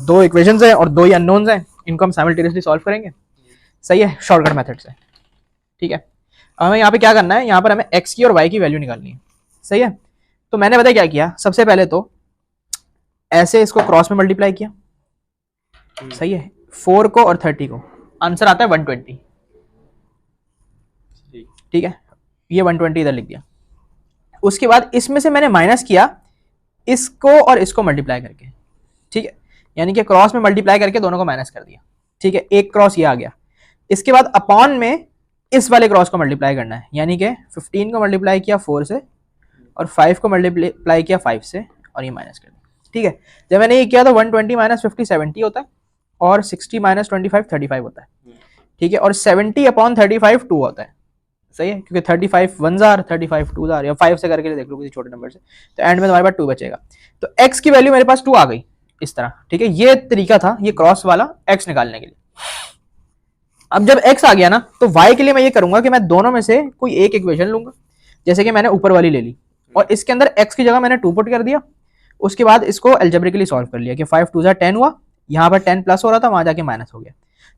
2 इक्वेशंस हैं और 2 ही अननोन्स हैं, इनको हम साइमल्टेनियसली सॉल्व करेंगे, सही है, शॉर्टकट मेथड से, ठीक है। अब हमें यहाँ पे क्या करना है, यहाँ पर हमें x की और y की वैल्यू निकालनी है, सही है। तो मैंने पता क्या किया, सबसे पहले तो ऐसे इसको क्रॉस में मल्टीप्लाई किया, सही है, 4 को और 30 को, आंसर आता है 120, ठीक है, ये 120 इधर लिख दिया। उसके बाद इसमें से मैंने माइनस किया इसको और इसको मल्टीप्लाई करके, ठीक है, यानी कि क्रॉस में मल्टीप्लाई करके दोनों को माइनस कर दिया, ठीक है, एक क्रॉस ये आ गया। इसके बाद अपॉन में इस वाले क्रॉस को मल्टीप्लाई करना है, यानी कि 15 को मल्टीप्लाई किया 4 से, और 5 को मल्टीप्लाई किया 5 से, और ये माइनस कर दिया, ठीक है। जब मैंने ये किया तो 120 माइनस 50 70 होता है, और 60 माइनस 25 35 होता है, ठीक है, और 70 अपॉन 35 2 होता है, सही है, क्योंकि 35 1 जार 35 2 जार, या 5 से करके देख लो किसी छोटे नंबर से, तो एंड में तुम्हारे पास 2 बचेगा। तो x की वैल्यू मेरे पास 2 आ गई इस तरह, ठीक है, ये तरीका था ये क्रॉस वाला x निकालने के लिए। अब जब x आ गया ना, तो y के लिए मैं ये करूंगा कि मैं दोनों में से कोई एक इक्वेशन लूंगा, जैसे कि मैंने ऊपर वाली ले ली, और इसके अंदर x की जगह मैंने 2 पुट कर दिया, उसके बाद इसको अलजेब्रिकली सॉल्व कर लिया कि 5 2 10 हुआ, यहाँ पर 10 प्लस हो रहा था, वहां जाके माइनस हो गया,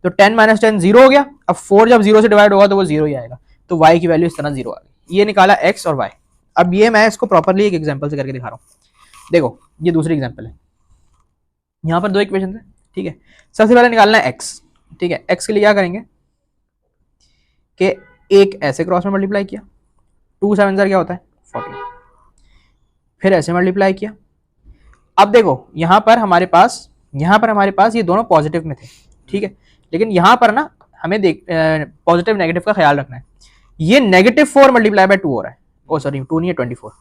तो 10 माइनस 10 जीरो हो गया। अब 4 जब 0 से डिवाइड होगा तो वो 0 ही आएगा, तो y की वैल्यू इस तरह 0 आ गई। ये निकाला x और y। अब ये मैं इसको प्रॉपरली एक एग्जांपल से करके दिखा रहा हूँ। देखो ये दूसरी एग्जांपल है, यहाँ पर 2 इक्वेशन है, ठीक है। सबसे पहले निकालना है x, ठीक है। x के लिए क्या करेंगे कि एक ऐसे क्रॉस में मल्टीप्लाई किया, 2 7 क्या होता है 40, फिर ऐसे मल्टीप्लाई किया। अब देखो यहाँ पर हमारे पास ये दोनों पॉजिटिव में थे, ठीक है, लेकिन यहाँ पर ना हमें देख पॉजिटिव नेगेटिव का ख्याल रखना है। ये नेगेटिव 4 मल्टीप्लाई बाय 2 हो रहा है, ओ सॉरी 2 नहीं है 24,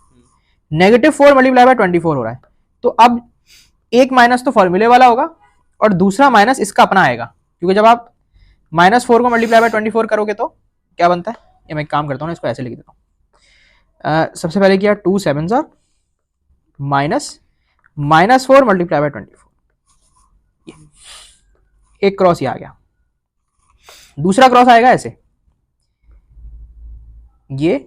नेगेटिव 4 मल्टीप्लाई बाय 24 हो रहा है। तो अब एक माइनस तो फॉर्मूले वाला होगा, और दूसरा माइनस इसका अपना आएगा, क्योंकि जब आप -4 को मल्टीप्लाई बाय 24 करोगे तो क्या बनता है, ये मैं एक काम करता हूँ, इसको ऐसे लिख देता हूँ। सबसे पहले किया 2 7 -4 मल्टीप्लाई बाय 24, एक क्रॉस ये आ गया। दूसरा क्रॉस आएगा ऐसे, ये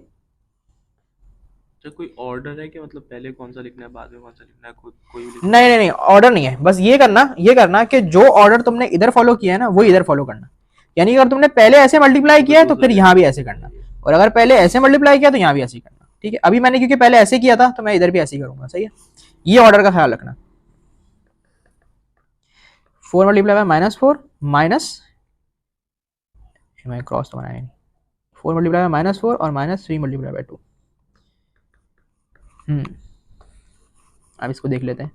कोई ऑर्डर है कि मतलब पहले कौन सा लिखना है बाद में कौन सा लिखना है, कोई भी नहीं ऑर्डर नहीं है, बस ये करना कि जो ऑर्डर तुमने इधर फॉलो किया है ना वो इधर फॉलो करना। यानी अगर तुमने पहले ऐसे मल्टीप्लाई किया है तो फिर यहाँ भी ऐसे करना, और अगर पहले ऐसे मल्टीप्लाई किया तो यहाँ भी ऐसे ही करना, ठीक है। अभी मैंने क्योंकि पहले ऐसे किया था तो मैं इधर भी ऐसे ही करूंगा, सही है। ये ऑर्डर का ख्याल रखना। 4 मल्टीप्लाई बाय -4 माइनस, मैं क्रॉस तो बनाया नहीं, 4 मल्टीप्लाई बाय -4 और -3 मल्टीप्लाई बाय 2। अब इसको देख लेते हैं।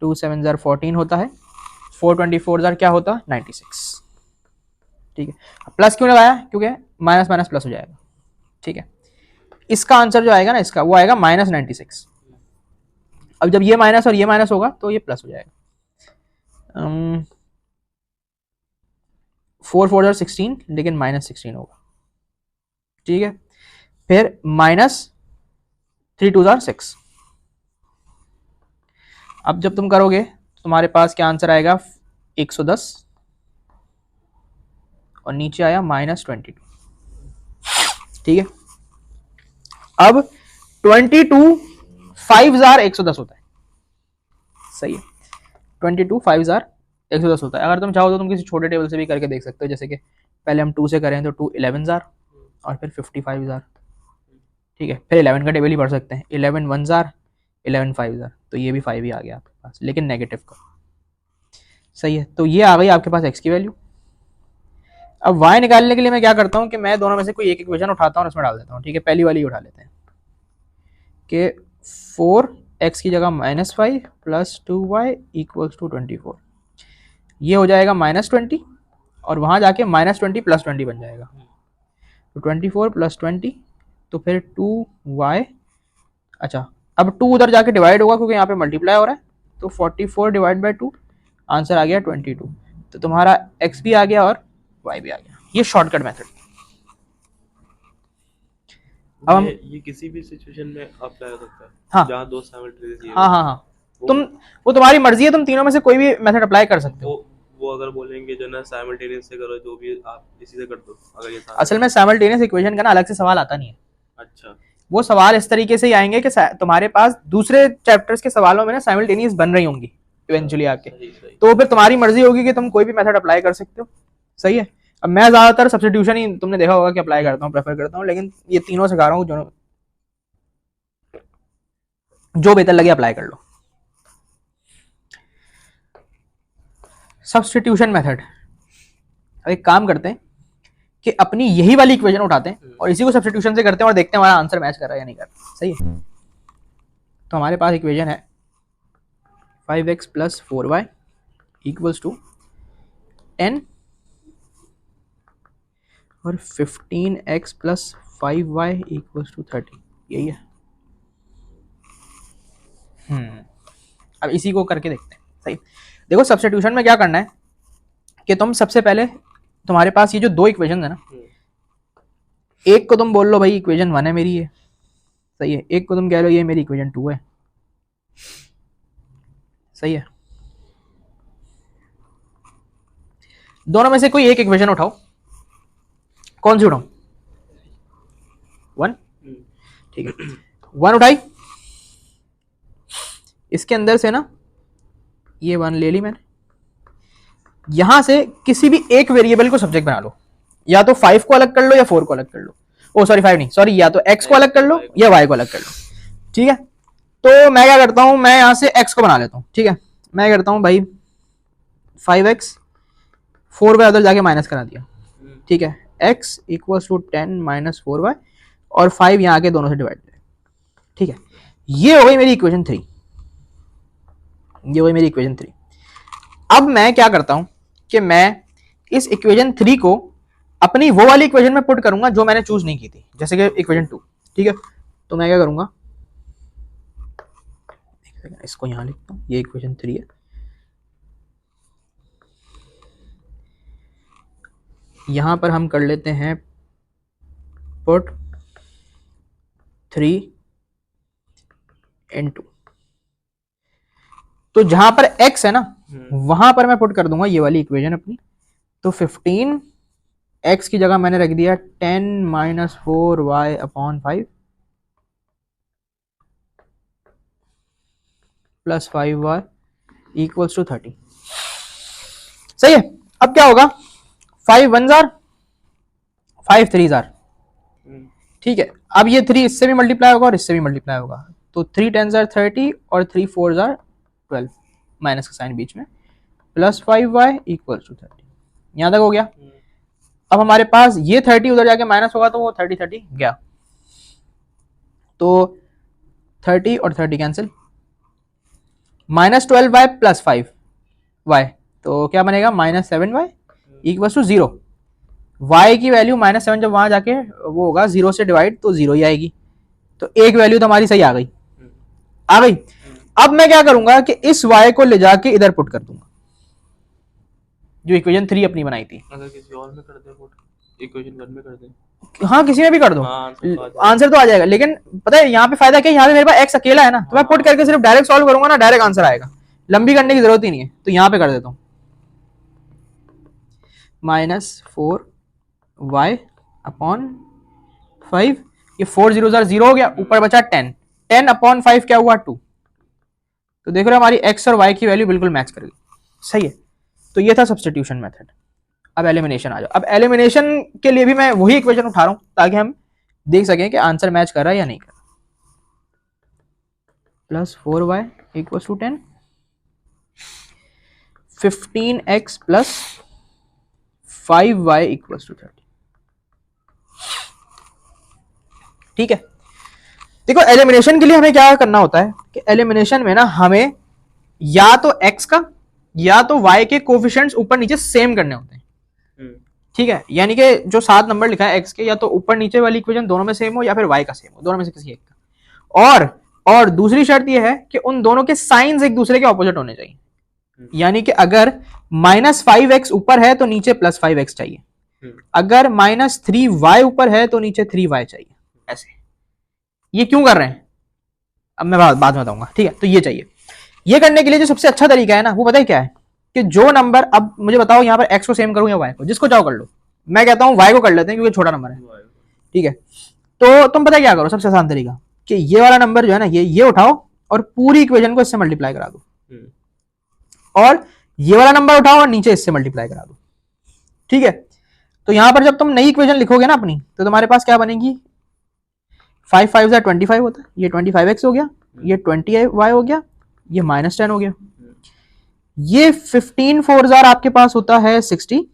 2 7 14 होता है, 4 24 क्या होता है 96, ठीक है। प्लस क्यों लगाया, क्योंकि माइनस माइनस प्लस हो जाएगा, ठीक है। इसका आंसर जो आएगा ना इसका, वो आएगा -96। अब जब ये माइनस और ये माइनस होगा तो ये प्लस हो जाएगा। 4 4 16, लेकिन -16 होगा, ठीक है। फिर -3 2 6, अब जब तुम करोगे तो तुम्हारे पास क्या आंसर आएगा, 110 और नीचे आया -22। ठीक है, अब 22 5,110 होता है, सही है, 22 5,110 होता है। अगर तुम चाहो तो तुम किसी छोटे टेबल से भी करके देख सकते हो, जैसे कि पहले हम 2 से करें तो 2 11,000 और फिर 55,000। ठीक है, फिर 11 का टेबल ही पढ़ सकते हैं, 11 1,000 11 5,000, तो ये भी 5 ही आ गया आपके पास, लेकिन नेगेटिव का। सही है, तो ये आ गई आपके पास x की वैल्यू। अब y निकालने के लिए मैं क्या करता हूँ कि मैं दोनों में से कोई एक इक्वेशन उठाता हूँ और उसमें डाल देता हूँ। ठीक है, पहली वाली उठा लेते हैं कि 4x की जगह -5 + 2y = 24, ये हो जाएगा -20 और वहाँ जाके -20 + 20 बन जाएगा, तो 24 + 20, तो फिर 2y, अच्छा अब 2 उधर जाके डिवाइड होगा क्योंकि यहाँ पे मल्टीप्लाई हो रहा है, तो 44 / 2, आंसर आ गया 22। तो तुम्हारा x भी आ गया और y भी आ गया, ये शॉर्टकट मेथड। अब हम ये किसी भी सिचुएशन में अप्लाई हो सकता है, हाँ जहाँ दो साइमल्टेनियसली हाँ हाँ हाँ, वो तुम वो तुम्हारी मर्जी है, तुम तीनों में से कोई भी मेथड अप्लाई कर सकते हो। वो अगर बोलेंगे जो ना साइमल्टेनियस से करो, जो भी आप इसी से कर दो, अगर ये असल में साइमल्टेनियस इक्वेशन का ना अलग से सवाल आता नहीं है, अच्छा वो सवाल इस तरीके से ही आएंगे कि तुम्हारे पास दूसरे चैप्टर्स के सवालों में ना साइमल्टेनियस बन रही होंगी इवेंचुअली आके, सही सही तो फिर तुम्हारी मर्जी होगी कि तुम कोई भी मेथड अप्लाई कर सकते हो। सही है, अब मैं ज्यादातर सब्स्टिट्यूशन ही तुमने देखा होगा कि अप्लाई करता हूँ, प्रेफर करता हूँ, लेकिन ये तीनों सिखा रहा हूँ, जो बेहतर लगे अप्लाई कर लो। सब्स्टिट्यूशन मेथड, अब एक काम करते हैं कि अपनी यही वाली इक्वेशन उठाते हैं और इसी को सब्स्टिट्यूशन से करते हैं और देखते हैं हमारा आंसर मैच कर रहा है या नहीं कर रहा। सही है, तो हमारे पास इक्वेशन है 5x + 4y = 10 और 15x + 5y = 30, यही है। अब इसी को करके देखते हैं। सही, देखो सब्स्टिट्यूशन में क्या करना है कि तुम सबसे पहले, तुम्हारे पास ये जो दो इक्वेशन है ना, एक को तुम बोल लो भाई इक्वेशन 1 है मेरी ये, सही है, एक को तुम कह लो ये मेरी इक्वेशन 2 है। सही है, दोनों में से कोई एक इक्वेशन उठाओ, कौन सी उठाऊं, 1, ठीक है, 1 उठाई, इसके अंदर से ना ये 1 ले ली मैंने, यहां से किसी भी एक वेरिएबल को सब्जेक्ट बना लो, या तो 5 को अलग कर लो या 4 को अलग कर लो, ओ सॉरी 5 नहीं, सॉरी, या तो x को अलग कर लो या y को अलग कर लो। ठीक है, तो मैं क्या करता हूं, मैं यहां से x को बना लेता हूं। ठीक है, मैं करता हूं भाई 5x 4y उधर जाके माइनस करा दिया। ठीक है, x = 10 - 4y और 5 यहाँ आके दोनों से डिवाइड करें। ठीक है, ये हो गई मेरी इक्वेशन 3, ये हो गई मेरी इक्वेशन 3। अब मैं क्या करता हूं कि मैं इस इक्वेशन 3 को अपनी वो वाली इक्वेशन में पुट करूंगा जो मैंने चूज नहीं की थी, जैसे कि इक्वेशन 2। ठीक है, तो मैं क्या करूंगा, इसको यहां लिखता हूं, ये इक्वेशन 3 है, यहां पर हम कर लेते हैं पुट 3 × 2, तो जहां पर x है ना वहां पर मैं पुट कर दूंगा ये वाली इक्वेशन अपनी, तो 15 x की जगह मैंने रख दिया 10 - 4y/5 + 5y = 30। सही है, अब क्या होगा, 5 1 जार 5 3 जार, ठीक है, अब ये 3 इससे भी मल्टीप्लाई होगा और इससे भी मल्टीप्लाई होगा, तो 3 10 जार 30 और 3 4 जार 12, माइनस का साइन बीच में, + 5y = 30। यहां तक हो गया। अब हमारे पास ये 30 उधर जाके माइनस होगा तो वो 30 30 गया, तो 30 और 30 कैंसिल, -12y + 5y, तो क्या बनेगा, -7y = 0। y की वैल्यू -7 जब वहां जाके वो होगा 0 से डिवाइड, तो 0 ही आएगी, तो एक वैल्यू तो हमारी सही आ गई, आ गई। अब मैं क्या करूंगा कि इस y को ले जाके इधर पुट कर दूंगा, जो इक्वेशन 3 अपनी बनाई थी। अगर किसी और में कर दे पुट, इक्वेशन 1 में कर दे, हाँ किसी में भी कर दो, हाँ आंसर तो आ जाएगा। आंसर तो आ जाएगा। लेकिन पता है यहाँ पे फायदा क्या है, यहाँ पे मेरे पास एक्स अकेला है ना, तो मैं पुट करके सिर्फ डायरेक्ट सॉल्व करूंगा ना, डायरेक्ट आंसर आएगा, लंबी करने की जरूरत ही नहीं है। तो यहाँ पे कर देता हूँ -4y अपॉन 5, ये 4 जीरो 0 हो गया, ऊपर बचा 10, 10 अपॉन 5 क्या हुआ 2। तो देख रहे हो हमारी x और y की वैल्यू बिल्कुल मैच कर गई, सही है। तो ये था सब्स्टिट्यूशन मेथड। अब एलिमिनेशन आ जाओ। अब एलिमिनेशन के लिए भी मैं वही इक्वेशन उठा रहा हूं ताकि हम देख सकें कि आंसर मैच कर रहा है या नहीं कर रहा। +4y equals to 10, 15x plus 5y equals to 30। ठीक है, देखो एलिमिनेशन के लिए हमें क्या करना होता है कि एलिमिनेशन में ना हमें या तो x का या तो y के कोफिशिएंट्स ऊपर नीचे सेम करने होते हैं। ठीक है, यानी कि जो 7 नंबर लिखा है x के, या तो ऊपर नीचे वाली इक्वेशन दोनों में सेम हो या फिर y का सेम हो, दोनों में से किसी एक का। और दूसरी शर्त यह है कि उन दोनों के साइंस एक दूसरे के ऑपोजिट होने चाहिए। यानी कि अगर -5x ऊपर है तो नीचे +5x चाहिए, अगर -3y ऊपर है तो नीचे 3y चाहिए, ऐसे। ये क्यों कर रहे हैं अब मैं बाद में बताऊंगा, ठीक है। तो ये चाहिए। ये करने के लिए जो सबसे अच्छा तरीका है ना, वो पता है क्या है कि जो नंबर, अब मुझे बताओ यहाँ पर x को सेम करूं या y को, जिसको चाहो कर लो। मैं कहता हूं y को कर लेते हैं क्योंकि छोटा नंबर है, ठीक है। तो तुम पता है क्या करो, सबसे आसान तरीका कि ये वाला नंबर जो है ना, ये उठाओ और पूरी इक्वेशन को इससे मल्टीप्लाई करा दो, और ये वाला नंबर उठाओ और नीचे इससे मल्टीप्लाई करा दो, ठीक है। तो यहां पर जब तुम नई इक्वेशन लिखोगे ना अपनी, तो तुम्हारे पास क्या बनेगी, 5 5 25 होता है, ये 25x हो गया, ये 20y हो गया, ये -10 हो गया, ये 15 4 आपके पास होता है 60,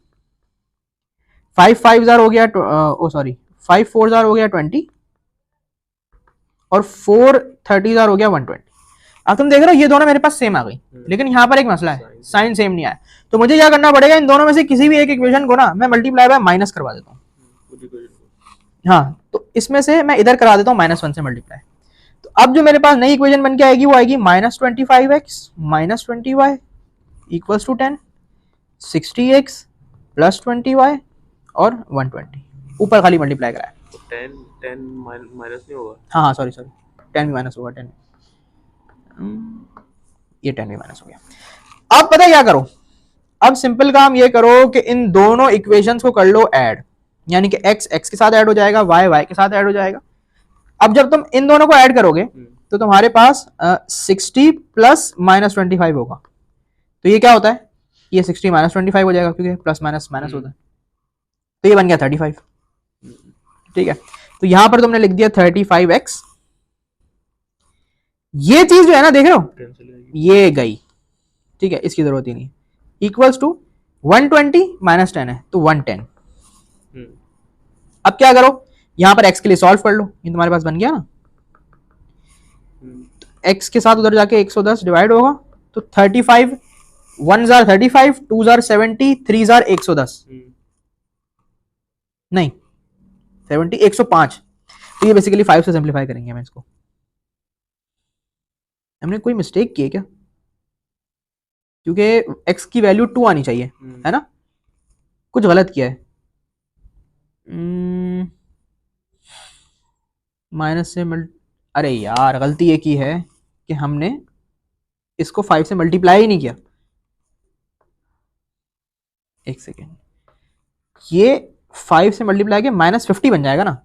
5 5 हो गया, ओ सॉरी 5 4 हो गया 20, और 4 30 हो गया 120। अब तुम देख रहे हो ये दोनों मेरे पास सेम आ गई, लेकिन यहाँ पर एक मसला है, साइन सेम नहीं आया। तो मुझे क्या करना पड़ेगा, इन दोनों में से किसी भी एक इक्वेशन को ना मैं मल्टीप्लाई बाय माइनस करवा देता हूँ। हाँ, तो इसमें से मैं इधर करा देता हूँ -1 से मल्टीप्लाई। तो अब जो मेरे पास नई इक्वेशन बन के आएगी वो आएगी -25x -20y equals to 10, 60x plus 20y और 120, ऊपर खाली मल्टीप्लाई कराया। 10 माइनस नहीं होगा? हाँ सॉरी 10 भी माइनस होगा, 10 ये 10 भी माइनस हो गया। अब पता है क्या करो, अब सिंपल काम ये करो कि इन दोनों इक्वेशंस को कर लो ऐड, यानी कि x x के साथ ऐड हो जाएगा, y y के साथ ऐड हो जाएगा। अब जब तुम इन दोनों को ऐड करोगे तो तुम्हारे पास 60 प्लस -25 होगा। तो ये क्या होता है, ये 60 -25 हो जाएगा क्योंकि प्लस माइनस माइनस होता है। तो ये बन गया 35, ठीक है। तो यहां पर तुमने लिख दिया 35x, ये चीज जो है ना देख रहे हो ये गई, ठीक है, इसकी जरूरत ही नहीं। इक्वल्स टू 120 -10 है तो 110। अब क्या करो, यहां पर x के लिए सॉल्व कर लो, ये तुम्हारे पास बन गया ना, x के साथ उधर जाके 110 डिवाइड होगा, तो 35 1 जार 35, 2 जार 70, 3 जार 110, नहीं 70 105। तो ये बेसिकली 5 से सिंप्लीफाई करेंगे हम इसको। हमने कोई मिस्टेक की है क्या, क्योंकि x की वैल्यू 2 आनी चाहिए, है ना, कुछ गलत किया है। माइनस से अरे यार गलती ये की है कि हमने इसको 5 से मल्टीप्लाई ही नहीं किया। एक सेकेंड, ये 5 से मल्टीप्लाई किया -50 बन जाएगा ना,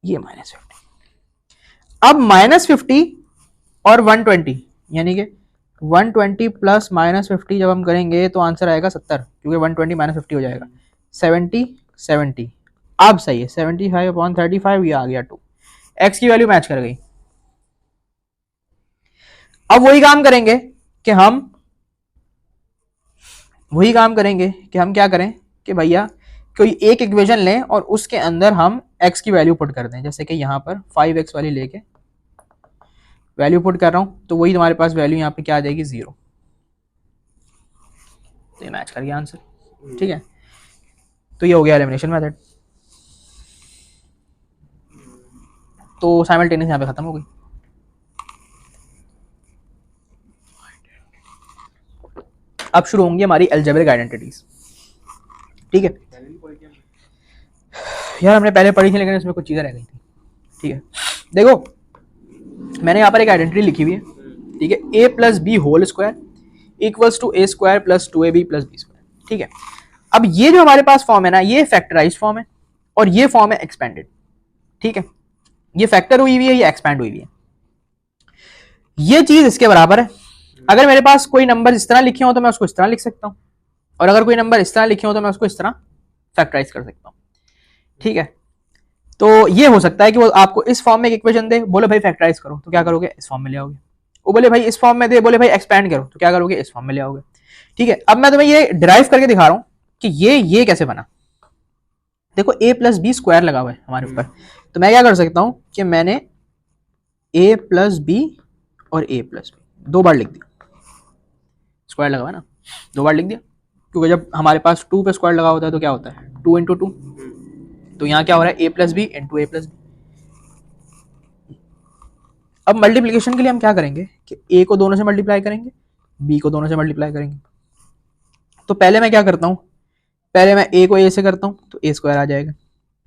ये -50। अब -50 और 120, यानी कि 120 प्लस -50 जब हम करेंगे तो आंसर आएगा 70, क्योंकि 120 -50 हो जाएगा 70 70। अब सही है, 75/35 ये आ गया 2, x की वैल्यू मैच कर गई। अब वही काम करेंगे कि हम क्या करें कि भैया कोई एक इक्वेशन लें और उसके अंदर हम x की वैल्यू पुट कर दें। जैसे कि यहाँ पर 5x वाली लेके वैल्यू पुट कर रहा हूं, तो वही तुम्हारे पास वैल्यू यहाँ पे क्या आ जाएगी 0, तो ये मैच कर गया आंसर, ठीक है। तो ये हो गया एलिमिनेशन मेथड। तो साइमल्टेनियस यहाँ पे खत्म हो गई। अब शुरू होंगी हमारी अलजेब्रिक आइडेंटिटीज, ठीक है। यार हमने पहले पढ़ी थी लेकिन इसमें कुछ चीज़ें रह गई थी। ठीक है, देखो मैंने यहाँ पर एक आइडेंटिटी लिखी हुई है, ठीक है, a plus B whole square equals to a square plus 2ab plus B square. ठीक है, अब ये जो हमारे पास फॉर्म है ना, ये फैक्टराइज फॉर्म है और ये फॉर्म है एक्सपेंडेड। ठीक है, ये फैक्टर हुई हुई है, ये एक्सपैंड हुई हुई है, ये चीज इसके बराबर है। अगर मेरे पास कोई नंबर इस तरह लिखे हो तो मैं उसको इस तरह लिख सकता हूं, और अगर कोई नंबर इस तरह लिखे हो तो मैं उसको इस तरह फैक्टराइज कर सकता हूं। ठीक है, तो ये हो सकता है कि वो आपको इस फॉर्म में एक इक्वेशन दे, बोले भाई फैक्टराइज करो, तो क्या करोगे, इस फॉर्म में ले आओगे। वो बोले भाई इस फॉर्म में दे, बोले भाई एक्सपैंड करो, तो क्या करोगे, इस फॉर्म में ले आओगे। ठीक है, अब मैं तुम्हें ये डिराइव करके दिखा रहा हूं कि ये कैसे बना। देखो ए प्लस बी स्क्वायर लगा हुआ है हमारे ऊपर, तो मैं क्या कर सकता हूं कि मैंने ए प्लस बी और ए प्लस बी 2 बार लिख दिया, स्क्वायर लगा हुआ है ना, 2 बार लिख दिया, क्योंकि जब हमारे पास 2 पे स्क्वायर लगा होता है तो क्या होता है 2 इंटू 2, तो यहाँ क्या हो रहा है a plus B into A plus B. अब मल्टीप्लीकेशन के लिए हम क्या करेंगे कि ए को दोनों से मल्टीप्लाई करेंगे, बी को दोनों से मल्टीप्लाई करेंगे। तो पहले मैं क्या करता हूँ, पहले मैं ए को ए से करता हूँ तो ए स्क्वायर आ जाएगा,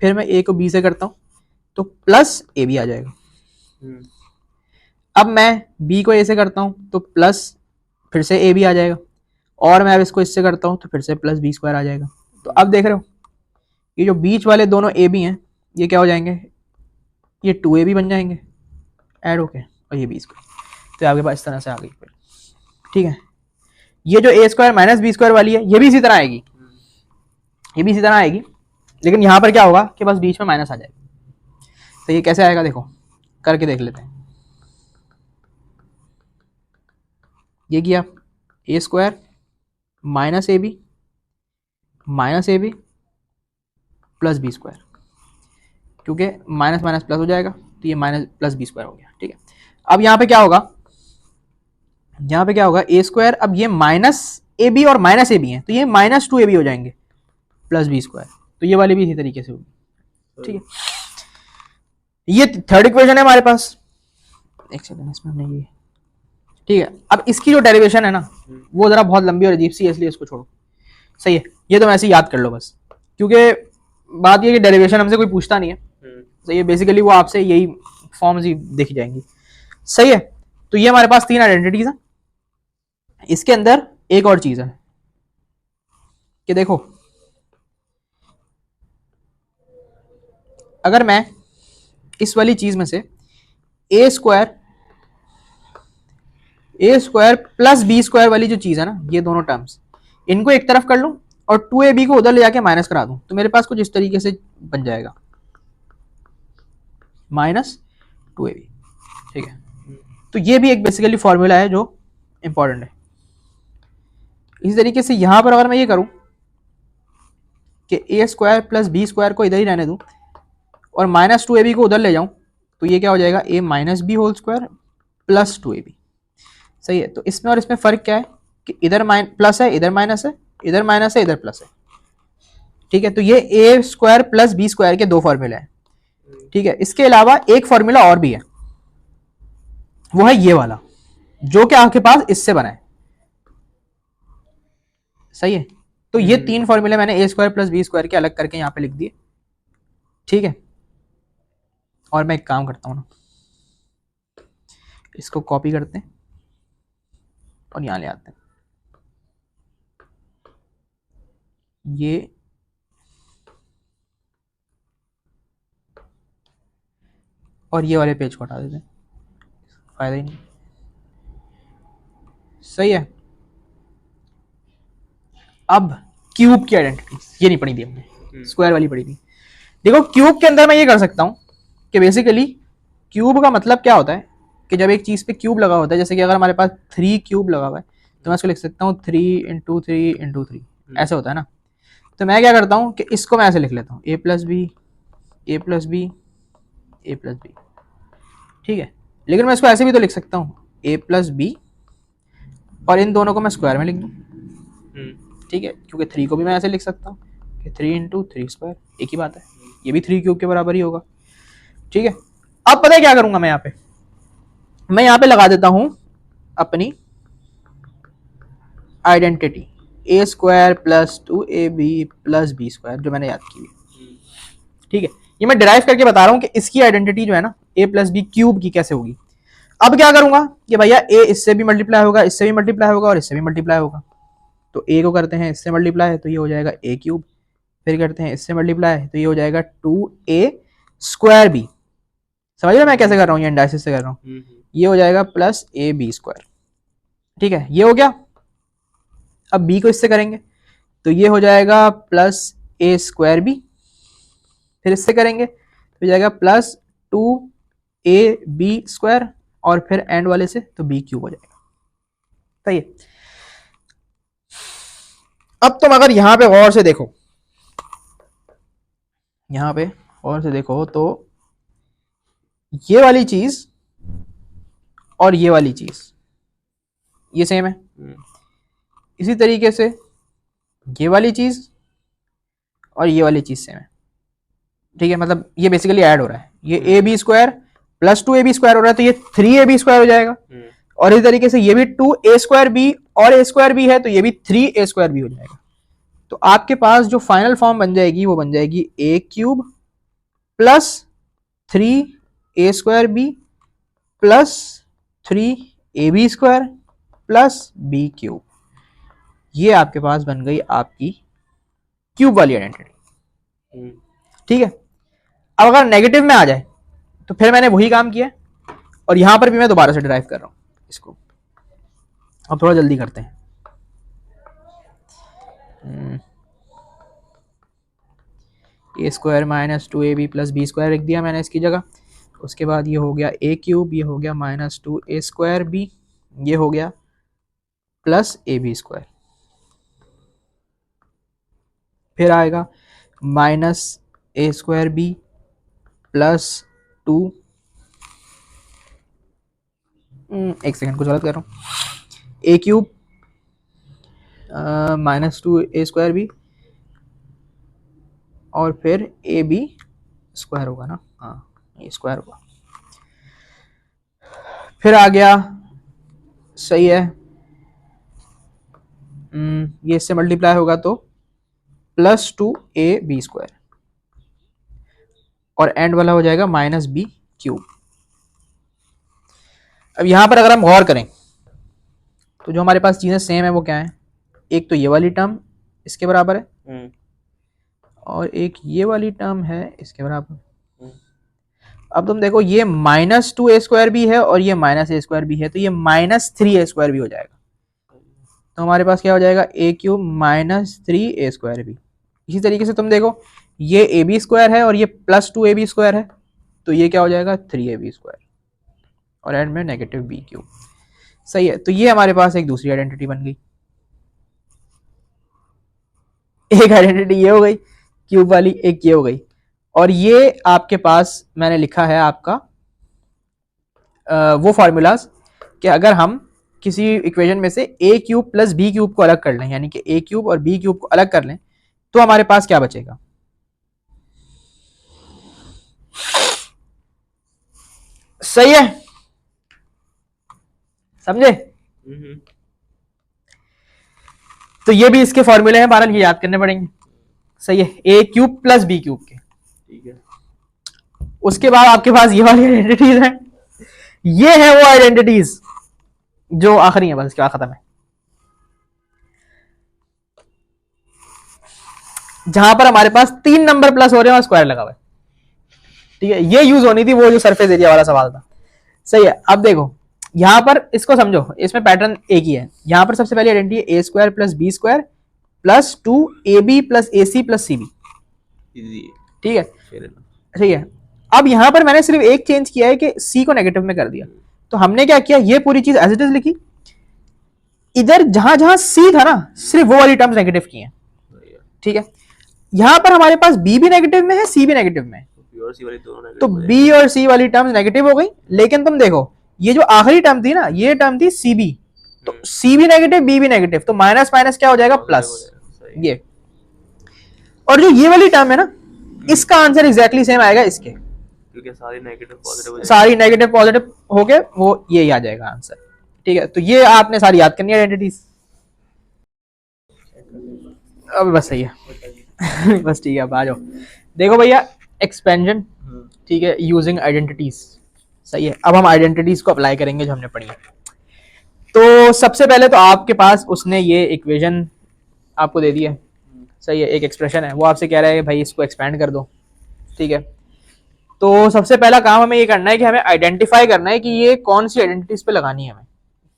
फिर मैं ए को बी से करता हूँ तो प्लस ए बी आ जाएगा। अब मैं बी को ए से करता हूँ तो प्लस फिर से ए बी आ जाएगा, और मैं अब इसको इससे करता हूँ तो फिर से प्लस बी स्क्वायर आ जाएगा। तो अब देख रहे हो ये जो बीच वाले दोनों ए बी हैं ये क्या हो जाएंगे, ये 2ab बन जाएंगे ऐड होके, और ये बी स्क्वायर, तो आपके पास इस तरह से आ गई। ठीक है, ये जो ए स्क्वायर माइनस बी स्क्वायर वाली है ये भी इसी तरह आएगी, ये भी इसी तरह आएगी, लेकिन यहां पर क्या होगा कि बस बीच में माइनस आ जाएगा। तो ये कैसे आएगा, देखो करके देख लेते हैं। ये किया a square minus a b plus B square, क्योंकि माइनस माइनस प्लस हो जाएगा तो ये माइनस प्लस बी स्क्वायर हो गया। ठीक है, अब यहाँ पे क्या होगा, यहाँ पे क्या होगा ए स्क्वायर, अब ये माइनस ए बी और माइनस ए बी है तो ये माइनस 2ab हो जाएंगे प्लस बी स्क्वायर, तो ये वाली भी इसी तरीके से होगी। ठीक है, ये थर्ड इक्वेशन है हमारे पास, एक सेकंड इसमें हमने ये, ठीक है, अब इसकी जो डेरिवेशन है ना वो जरा बहुत लंबी और अजीब सी है, इसलिए इसको छोड़ो। सही है, ये तो ऐसे याद कर लो बस, क्योंकि बात ये कि डेरिवेशन हमसे कोई पूछता नहीं है। सही है, बेसिकली वो आपसे यही फॉर्म्स ही देखी जाएंगी। सही है, तो ये हमारे पास 3 आइडेंटिटीज हैं। इसके अंदर एक और चीज है कि देखो अगर मैं इस वाली चीज में से ए स्क्वायर प्लस बी स्क्वायर वाली जो चीज है ना, ये दोनों टर्म्स इनको एक तरफ कर लूं और 2ab को उधर ले जाके माइनस करा दूं, तो मेरे पास कुछ इस तरीके से बन जाएगा माइनस 2ab। ठीक है, तो ये भी एक बेसिकली फॉर्मूला है जो इंपॉर्टेंट है। इसी तरीके से यहां पर अगर मैं ये करूं कि ए स्क्वायर प्लस बी स्क्वायर को इधर ही रहने दूं और माइनस 2ab को उधर ले जाऊं, तो ये क्या हो जाएगा a minus B whole square plus 2ab। सही है, तो इसमें और इसमें फर्क क्या है कि इधर प्लस है, इधर माइनस है, इधर माइनस है, इधर प्लस है। ठीक है, तो ये ए स्क्वायर प्लस बी स्क्वायर के 2 फॉर्मूले हैं। ठीक है, इसके अलावा एक फॉर्मूला और भी है, वो है ये वाला जो कि आपके पास इससे बना है। सही है, तो ये 3 फॉर्मूले मैंने ए स्क्वायर प्लस बी स्क्वायर के अलग करके यहां पे लिख दिए। ठीक है, और मैं एक काम करता हूं ना, इसको कॉपी करते हैं और यहां ले आते हैं, ये और ये वाले पेज को हटा देते हैं, फायदा ही नहीं। सही है, अब क्यूब की आइडेंटिटी ये नहीं पढ़ी थी हमने, स्क्वायर वाली पढ़ी थी। देखो क्यूब के अंदर मैं ये कर सकता हूं कि बेसिकली क्यूब का मतलब क्या होता है कि जब एक चीज पे क्यूब लगा होता है, जैसे कि अगर हमारे पास 3 क्यूब लगा हुआ है तो मैं इसको लिख सकता हूँ 3 इंटू 3 इंटू 3, ऐसे होता है ना। तो मैं क्या करता हूँ कि इसको मैं ऐसे लिख लेता हूँ ए प्लस बी ए प्लस बी ए प्लस बी। ठीक है, लेकिन मैं इसको ऐसे भी तो लिख सकता हूँ ए प्लस बी और इन दोनों को मैं स्क्वायर में लिख दूँ। ठीक है, क्योंकि 3 को भी मैं ऐसे लिख सकता हूँ कि 3 इंटू 3 स्क्वायर, एक ही बात है, ये भी 3 क्यूब के बराबर ही होगा। ठीक है, अब पता है क्या करूंगा मैं यहाँ पे लगा देता हूं अपनी identity a square plus 2ab plus B square जो मैंने याद की हुई। ठीक है, ये मैं डिराइव करके बता रहा हूं कि इसकी आइडेंटिटी जो है ना a प्लस बी क्यूब की कैसे होगी। अब क्या करूंगा कि भैया a इससे भी मल्टीप्लाई होगा, इससे भी मल्टीप्लाई होगा और इससे भी मल्टीप्लाई होगा। तो a को करते हैं इससे मल्टीप्लाई तो ये हो जाएगा a क्यूब, फिर करते हैं इससे मल्टीप्लाई तो ये हो जाएगा 2a स्क्वायर बी। समझ रहे मैं कैसे कर रहा हूँ, ये इंडाइसिस से कर रहा हूँ। ये हो जाएगा प्लस ए बी स्क्वायर। ठीक है, ये हो गया। अब b को इससे करेंगे तो ये हो जाएगा प्लस ए स्क्वायर बी, फिर इससे करेंगे तो हो जाएगा प्लस 2ab स्क्वायर और फिर एंड वाले से तो b क्यूब हो जाएगा। सही है। अब तुम अगर यहां पे गौर से देखो, यहां पे गौर से देखो तो ये वाली चीज और ये वाली चीज ये सेम है। इसी तरीके से ये वाली चीज और ये वाली चीज सेम है। ठीक है, मतलब ये बेसिकली ऐड हो रहा है, ये A B square plus 2ab square हो रहा है तो ये 3ab स्क्वायर हो जाएगा। और इस तरीके से ये भी 2a स्क्वायर बी और a स्क्वायर बी है तो ये भी 3a स्क्वायर बी हो जाएगा। तो आपके पास जो फाइनल फॉर्म बन जाएगी वो बन जाएगी a cube plus 3a square B plus 3ab square plus b cube. ये आपके पास बन गई आपकी क्यूब वाली आइडेंटिटी। ठीक है, अब अगर नेगेटिव में आ जाए तो फिर मैंने वही काम किया और यहां पर भी मैं दोबारा से डिराइव कर रहा हूं इसको। अब थोड़ा जल्दी करते हैं। A square minus 2ab plus B square लिख दिया मैंने इसकी जगह। उसके बाद ये हो गया ए क्यूब, ये हो गया माइनस 2a स्क्वायर बी, ये हो गया प्लस ए बी स्क्वायर, फिर आएगा minus a square B plus 2, एक सेकंड कुछ गलत कर रहा हूँ, a cube minus 2a square b और फिर ए बी स्क्वायर होगा ना, हाँ ये स्क्वायर होगा। फिर आ गया, सही है, ये इससे मल्टीप्लाई होगा तो प्लस 2ab स्क्वायर और एंड वाला हो जाएगा माइनस बी क्यूब। अब यहां पर अगर हम गौर करें तो जो हमारे पास चीजें सेम है वो क्या है, एक तो ये वाली टर्म इसके बराबर है और एक ये वाली टर्म है इसके बराबर। अब तुम देखो ये माइनस 2a स्क्वायर भी है और ये माइनस a स्क्वायर भी है तो ये माइनस 3a स्क्वायर भी हो जाएगा। तो हमारे पास क्या हो जाएगा a cube minus 3a square भी। इसी तरीके से तुम देखो ये ए बी स्क्वायर है और ये प्लस 2ab स्क्वायर है तो ये क्या हो जाएगा 3ab स्क्वायर और एंड में नेगेटिव बी क्यूब। सही है, तो ये हमारे पास एक दूसरी आइडेंटिटी बन गई। एक आइडेंटिटी ये हो गई क्यूब वाली, एक ये हो गई, और ये आपके पास मैंने लिखा है आपका वो फॉर्मूलाज कि अगर हम किसी इक्वेशन में से ए क्यूब प्लस बी क्यूब को अलग कर लें, यानी कि ए क्यूब और बी क्यूब को अलग कर लें तो हमारे पास क्या बचेगा। सही है, समझे। तो ये भी इसके फॉर्मूले हैं, बहरहाल ये याद करने पड़ेंगे। सही है, ए क्यूब प्लस बी क्यूब के। ठीक है, उसके बाद आपके पास ये वाली आइडेंटिटीज हैं, ये है वो आइडेंटिटीज जो आखिरी है, बस इसके बाद खत्म है। जहां पर हमारे पास 3 नंबर प्लस हो रहे हैं और स्क्वायर लगा हुआ है। ठीक है, ये यूज होनी थी वो जो सरफेस एरिया वाला सवाल था। सही है, अब देखो यहां पर इसको समझो, इसमें पैटर्न एक ही है। यहां पर सबसे पहले आइडेंटिटी है a square plus B square plus 2ab plus ac plus cb। ठीक है, ठीक है। अब यहां पर मैंने सिर्फ एक चेंज किया है कि c को नेगेटिव में कर दिया। तो हमने क्या किया, ये पूरी चीज एज इट इज लिखी, इधर जहां जहां c था ना सिर्फ वो वाली टर्म्स नेगेटिव की हैं। ठीक है, यहां पर हमारे पास b भी नेगेटिव में है, c भी नेगेटिव में है, तो b और c वाली टर्म्स नेगेटिव हो गई। लेकिन तुम देखो ये जो आखिरी टर्म थी ना, ये टर्म थी cb, तो c भी नेगेटिव b भी नेगेटिव, तो माइनस माइनस क्या हो जाएगा प्लस ये। और जो ये वाली टर्म है ना, इसका आंसर एग्जैक्टली सेम आएगा इसके, क्योंकि सारी नेगेटिव पॉजिटिव हो गए, वो ये आ जाएगा आंसर। ठीक है, तो ये आपने सारी याद करनी है आइडेंटिटीज। अब बस सही है बस ठीक है, अब आ जाओ। देखो भैया एक्सपेंशन, ठीक है, यूजिंग आइडेंटिटीज। सही है, अब हम आइडेंटिटीज को अप्लाई करेंगे जो हमने पढ़ी है। तो सबसे पहले तो आपके पास उसने ये इक्वेशन आपको दे दी है, सही है, एक एक्सप्रेशन है, वो आपसे कह रहा है भाई इसको एक्सपेंड कर दो, ठीक है। तो सबसे पहला काम हमें ये करना है कि हमें आइडेंटिफाई करना है कि ये कौन सी आइडेंटिटीज पे लगानी है हमें।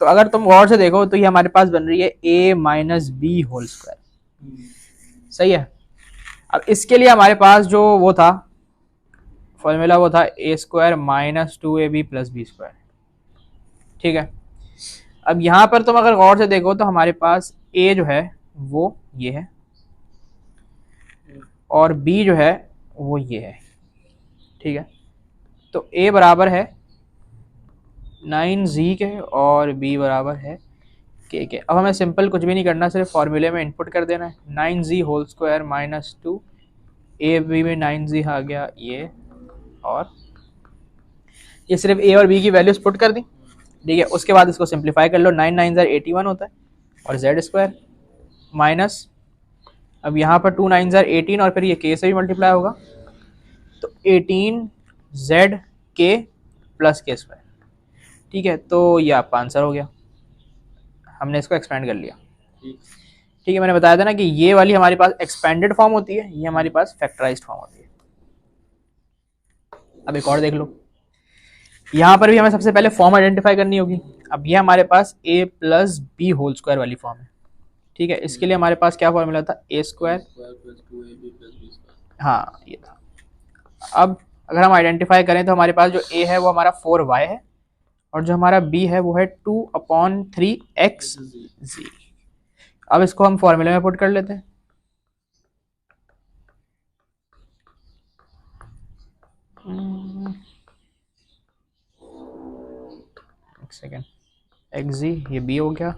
तो अगर तुम गौर से देखो तो ये हमारे पास बन रही है a minus B whole square, सही है। अब इसके लिए हमारे पास जो वो था फॉर्मूला, वो था a square minus 2ab plus B square, ठीक है। अब यहाँ पर तुम अगर गौर से देखो तो हमारे पास a जो है वो ये है और b जो है वो ये है, ठीक है। तो a बराबर है 9z के और b बराबर है k के। अब हमें सिंपल कुछ भी नहीं करना, सिर्फ फॉर्मूले में इनपुट कर देना है 9z whole square minus 2, a b में 9z आ गया ये, और ये सिर्फ a और b की वैल्यूज पुट कर दी, ठीक है। उसके बाद इसको सिंप्लीफाई कर लो, 9 9 81 होता है और z स्क्वायर माइनस, अब यहाँ पर 2 9 18 और फिर ये k से भी मल्टीप्लाई होगा, तो 18z k plus k square, ठीक है। तो ये आपका आंसर हो गया, हमने इसको एक्सपेंड कर लिया, ठीक है। मैंने बताया था ना कि ये वाली हमारे पास एक्सपेंडेड फॉर्म होती है, ये हमारे पास फैक्टराइज्ड फॉर्म होती है। अब एक और देख लो, यहाँ पर भी हमें सबसे पहले फॉर्म आइडेंटिफाई करनी होगी। अब ये हमारे पास a plus B whole square वाली फॉर्म है, ठीक है। इसके लिए हमारे पास क्या फॉर्मूला था, a स्क्वायर, हाँ ये था। अब अगर हम आइडेंटिफाई करें तो हमारे पास जो a है वो हमारा 4y है और जो हमारा b है वो है 2/3xz। अब इसको हम फॉर्मूले में पुट कर लेते हैं, एक सेकेंड, एक्स जी ये b हो गया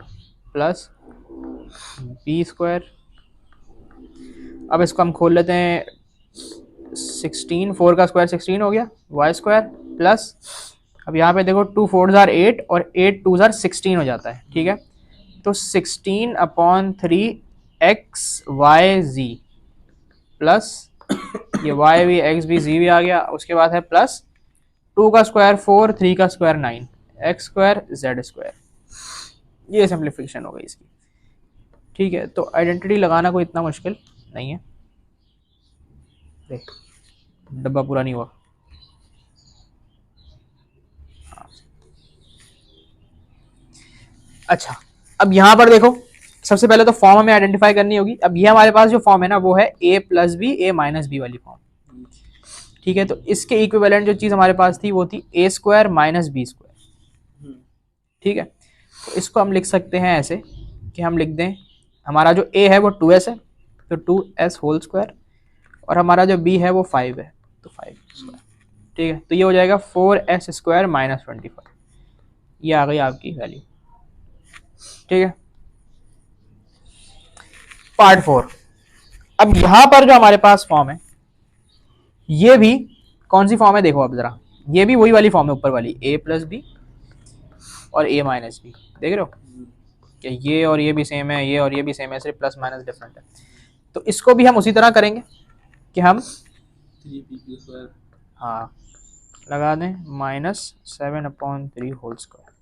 प्लस बी स्क्वायर। अब इसको हम खोल लेते हैं, 16, 4 का स्क्वायर 16 हो गया, वाई स्क्वायर प्लस, अब यहाँ पे देखो 2 4 जार 8 और 8 2 जार 16 हो जाता है, ठीक है। तो 16/3xyz प्लस ये y भी x भी z भी आ गया, उसके बाद है प्लस 2 का स्क्वायर 4, 3 का square 9, x square z square, ये सिंप्लीफिकेशन हो गई इसकी, ठीक है। तो आइडेंटिटी लगाना कोई इतना मुश्किल नहीं है, देख डब्बा पूरा नहीं हुआ, अच्छा। अब यहाँ पर देखो सबसे पहले तो फॉर्म हमें आइडेंटिफाई करनी होगी। अब ये हमारे पास जो फॉर्म है ना वो है a plus B A minus B वाली फॉर्म, ठीक है। तो इसके इक्विवेलेंट जो चीज़ हमारे पास थी वो थी a square minus B square, ठीक है। तो इसको हम लिख सकते हैं ऐसे कि हम लिख दें, हमारा जो a है वो 2s है तो 2s होल स्क्वायर, और हमारा जो b है वो 5 है तो 5 स्क्वायर, ठीक है। तो ये हो जाएगा 4s स्क्वायर माइनस 25, ये आ गई आपकी वैल्यू, ठीक है। पार्ट 4, अब यहां पर जो हमारे पास फॉर्म है ये भी कौन सी फॉर्म है देखो, अब जरा ये भी वही वाली फॉर्म है ऊपर वाली, a प्लस बी और a माइनस बी, देख रहे हो कि ये और ये भी सेम है, ये और ये भी सेम है, सिर्फ प्लस माइनस डिफरेंट है। तो इसको भी हम उसी तरह करेंगे कि हम 3p² हाँ लगा दें -7/3 होल स्क्वायर,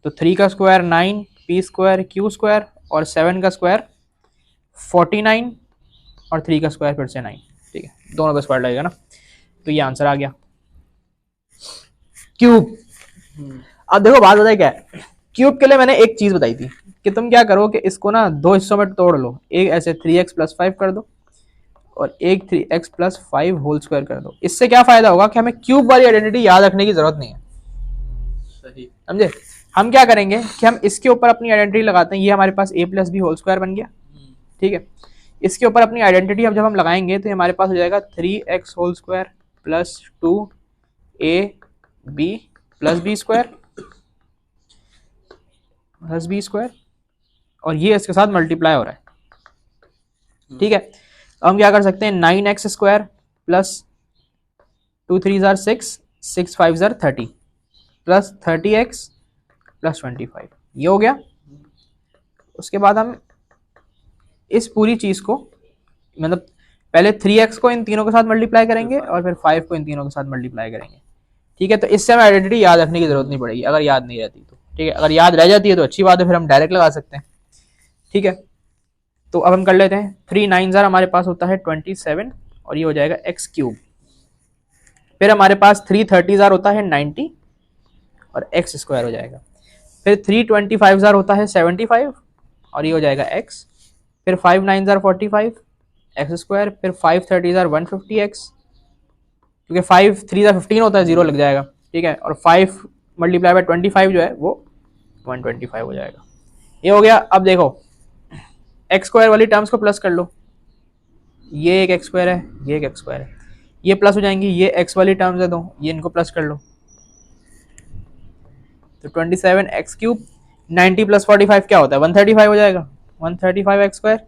तो 3 का square 9, p square q square और 7 का स्क्वायर 49 और 3 का स्क्वायर फिर से 9, ठीक है, दोनों का स्क्वायर लगेगा ना, तो ये आंसर आ गया क्यूब। अब देखो बात बताए क्या है, क्यूब के लिए मैंने एक चीज बताई थी कि तुम क्या करो कि इसको ना दो हिस्सों में तोड़ लो, एक ऐसे 3x प्लस 5 कर दो और एक 3x प्लस 5 होल स्क्वायर कर दो। इससे क्या फायदा होगा कि हमें क्यूब वाली आइडेंटिटी याद रखने की जरूरत नहीं है, सही, समझे। हम क्या करेंगे कि हम इसके ऊपर अपनी आइडेंटिटी लगाते हैं, ये हमारे पास a plus B whole square बन गया, ठीक है। इसके ऊपर अपनी आइडेंटिटी अब जब हम लगाएंगे तो हमारे पास हो जाएगा 3x whole square plus 2ab plus B square plus B square, और ये इसके साथ मल्टीप्लाई हो रहा है, ठीक है। अब हम क्या कर सकते हैं, 9x square plus 2 3 jar 6, 6 5 jar 30 plus 30x plus 25, ये हो गया। उसके बाद हम इस पूरी चीज को मतलब पहले 3x को इन तीनों के साथ मल्टीप्लाई करेंगे फिर और फिर 5 को इन तीनों के साथ मल्टीप्लाई करेंगे। ठीक है, तो इससे हमें आइडेंटिटी याद रखने की जरूरत नहीं पड़ेगी अगर याद नहीं रहती तो। ठीक है, अगर याद रह जाती है तो अच्छी बात है, फिर हम डायरेक्ट लगा सकते हैं। ठीक है, तो अब हम कर लेते हैं 3 9 हमारे पास होता है 27 और ये हो जाएगा एक्स क्यूब। फिर हमारे पास 3 30 होता है 90 और एक्स स्क्वायर हो जाएगा। फिर 3 25 होता है 75 और ये हो जाएगा एक्स। फिर 5 9 45 एक्स स्क्वायर। फिर 5 30 150 एक्स, क्योंकि 5 3 15 होता है, जीरो लग जाएगा। ठीक है, और 5 मल्टीप्लाई बाय 25 जो है वो 125 हो जाएगा। ये हो गया। अब देखो एक्स स्क्वायर वाली टर्म्स को प्लस कर लो, ये एक एक्स स्क्वायर है, ये एक एक्स स्क्वायर है, ये प्लस हो जाएंगी। ये एक्स वाली टर्म्स है दो, ये इनको प्लस कर लो, तो 27 एक्स क्यूब। 90 प्लस 45 क्या होता है 135 हो जाएगा, 135 एक्स स्क्वायर।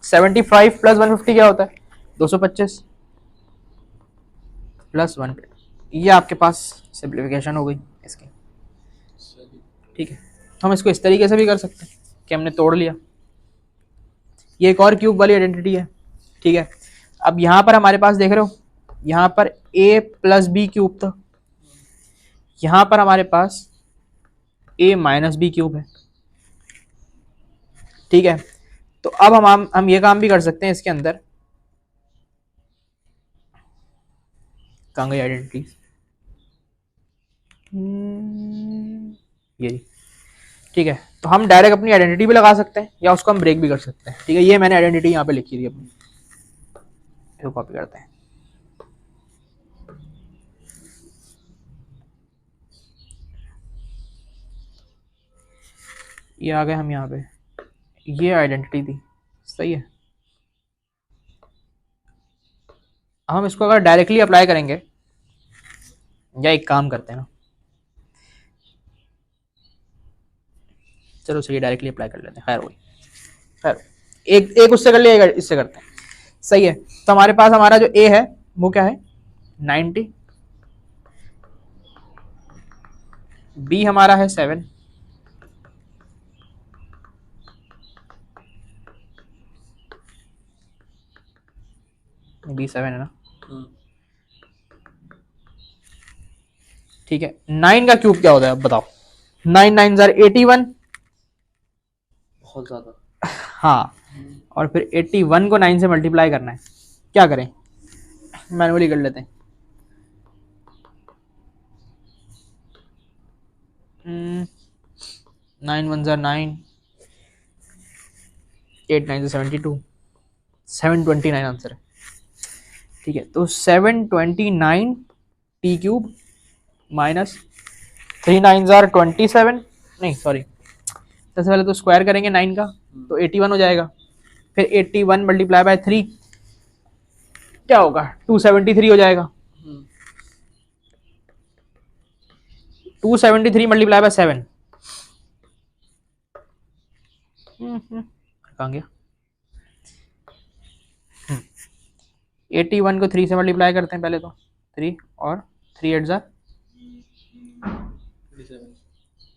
75 प्लस 150 क्या होता है 225 प्लस 1। ये आपके पास सिंप्लीफिकेशन हो गई इसकी। ठीक है, तो हम इसको इस तरीके से भी कर सकते हैं कि हमने तोड़ लिया। ये एक और क्यूब वाली आइडेंटिटी है। ठीक है, अब यहाँ पर हमारे पास देख रहे हो, यहाँ पर a प्लस बी क्यूब था, यहाँ पर हमारे पास a माइनस बी क्यूब है। ठीक है, तो अब हम ये काम भी कर सकते हैं इसके अंदर। कहाँ गई आइडेंटिटी, ये। ठीक है, तो हम डायरेक्ट अपनी आइडेंटिटी भी लगा सकते हैं या उसको हम ब्रेक भी कर सकते हैं। ठीक है, ये मैंने आइडेंटिटी यहाँ पे लिखी थी अपनी, इसको कॉपी करते हैं। ये आ गए हम यहाँ पे, ये आइडेंटिटी थी, सही है। हम इसको अगर डायरेक्टली अप्लाई करेंगे, या एक काम करते हैं ना, चलो सही डायरेक्टली अप्लाई कर लेते हैं, खैर वही, खैर एक एक उससे कर लिया, इससे करते हैं। सही है, तो हमारे पास हमारा जो ए है वो क्या है 90, बी हमारा है 7, बी 7 है ना। ठीक है, 9 का क्यूब क्या होता है अब बताओ। 9 9 81, बहुत ज्यादा। हाँ, और फिर 81 को 9 से मल्टीप्लाई करना है। क्या करें, मैनुअली कर लेते हैं। 9 1 9, 8 9 72, 729 आंसर है। ठीक है, तो 729 टी क्यूब माइनस 3 9 27, नहीं सॉरी, सबसे पहले तो स्क्वायर करेंगे 9 का, तो 81 हो जाएगा। फिर 81 मल्टीप्लाई बाय 3 क्या होगा 273 हो जाएगा। 273 मल्टीप्लाई बाय 7 कहाँ गया। 81 को 3 से मल्टीप्लाई करते हैं पहले तो, 3 और 3 8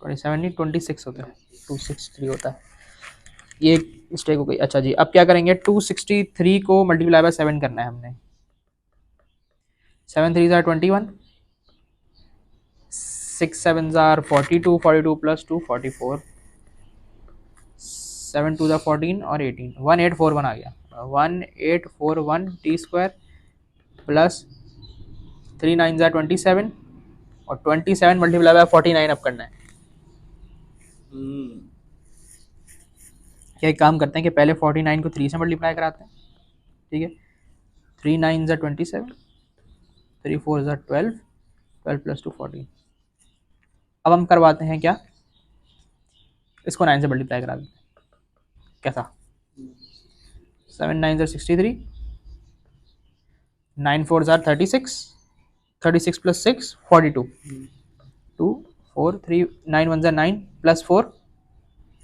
27 नहीं 26 होता है, 263 होता है, ये मिस्टेक हो गई। अच्छा जी, अब क्या करेंगे, 263 को मल्टीप्लाई बाय 7 करना है हमने। 7 3 21, 6 7 42, 42 प्लस 2 44, 7 2 14 और 18, 1841 आ गया। 1841 टी स्क्वायर प्लस 3 9 27 और 27 मल्टीप्लाई बाय 49 अब करना है। क्या एक काम करते हैं कि पहले 49 को 3 से मल्टीप्लाई कराते हैं। ठीक है, 3 9 27, 3 4 12, 12 प्लस 2 14। अब हम करवाते हैं क्या, इसको 9 से मल्टीप्लाई करा देते हैं। कैसा 7 9 63, 9 4 36, 36 प्लस 6 42, 2 4 3 9 1 9 प्लस 4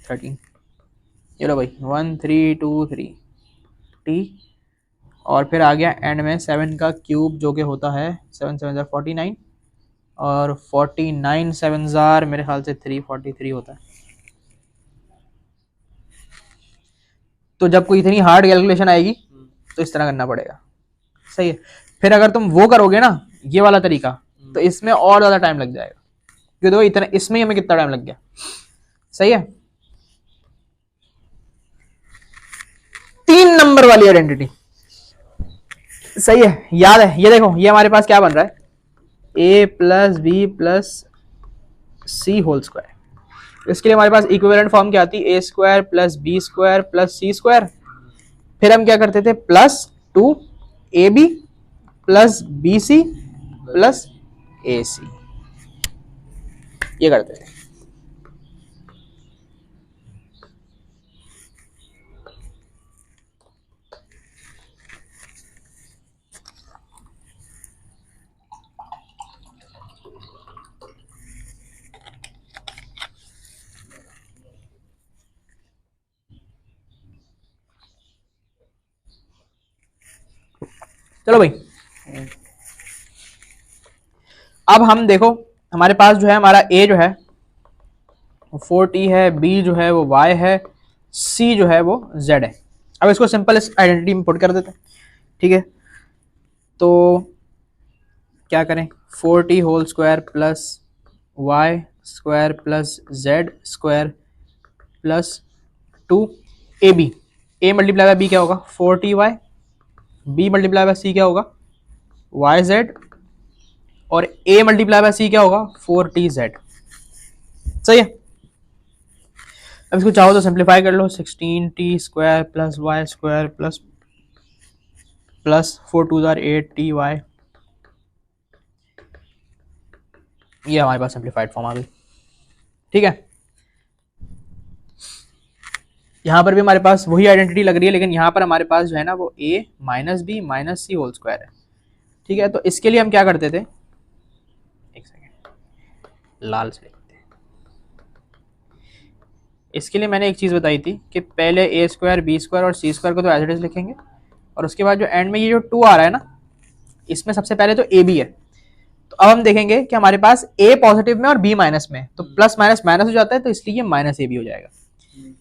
13। चलो भाई 1 3 2 3 टी, और फिर आ गया एंड में 7 का क्यूब जो कि होता है 7 7 49 और 49 7 मेरे ख्याल से 343 होता है। तो जब कोई इतनी हार्ड कैलकुलेशन आएगी तो इस तरह करना पड़ेगा, सही है। फिर अगर तुम वो करोगे ना ये वाला तरीका, तो इसमें और ज्यादा टाइम लग जाएगा, क्योंकि देखो इतना इसमें ही हमें कितना टाइम लग गया, सही है। 3 नंबर वाली आइडेंटिटी, सही है, याद है। ये देखो ये हमारे पास क्या बन रहा है, a plus b plus c whole square. इसके लिए हमारे पास इक्विवेलेंट फॉर्म क्या आती है, a square plus B square plus c square. फिर हम क्या करते थे, plus 2ab plus b c plus a c, ये करते थे। चलो भाई, अब हम देखो हमारे पास जो है हमारा a जो है वो 4t है, b जो है वो y है, c जो है वो z है। अब इसको सिंपल इस आइडेंटिटी में पुट कर देते हैं, ठीक है। तो क्या करें, 4t whole square plus y square plus z square plus 2ab, a multiply by b क्या होगा 4ty, b multiply by c क्या होगा yz, और a मल्टीप्लाई बाय c क्या होगा 4tz, सही है। अब इसको चाहो तो सिंप्लीफाई कर लो, 16t square plus Y square plus plus 4 2 8ty, ये हमारे पास सिंप्लीफाइड फॉर्म आ गई, ठीक है। यहाँ पर भी हमारे पास वही आइडेंटिटी लग रही है, लेकिन यहाँ पर हमारे पास जो है ना वो a minus B minus C whole square है, ठीक है। तो इसके लिए हम क्या करते थे, एक सेकेंड लाल से लिखते हैं। इसके लिए मैंने एक चीज़ बताई थी कि पहले a स्क्वायर बी स्क्वायर और सी स्क्वायर को तो एज इट इज लिखेंगे, और उसके बाद जो एंड में ये जो 2 आ रहा है ना, इसमें सबसे पहले तो a b है। तो अब हम देखेंगे कि हमारे पास a पॉजिटिव में और b माइनस में, तो प्लस माइनस माइनस हो जाता है, तो इसलिए ये माइनस ए बी हो जाएगा।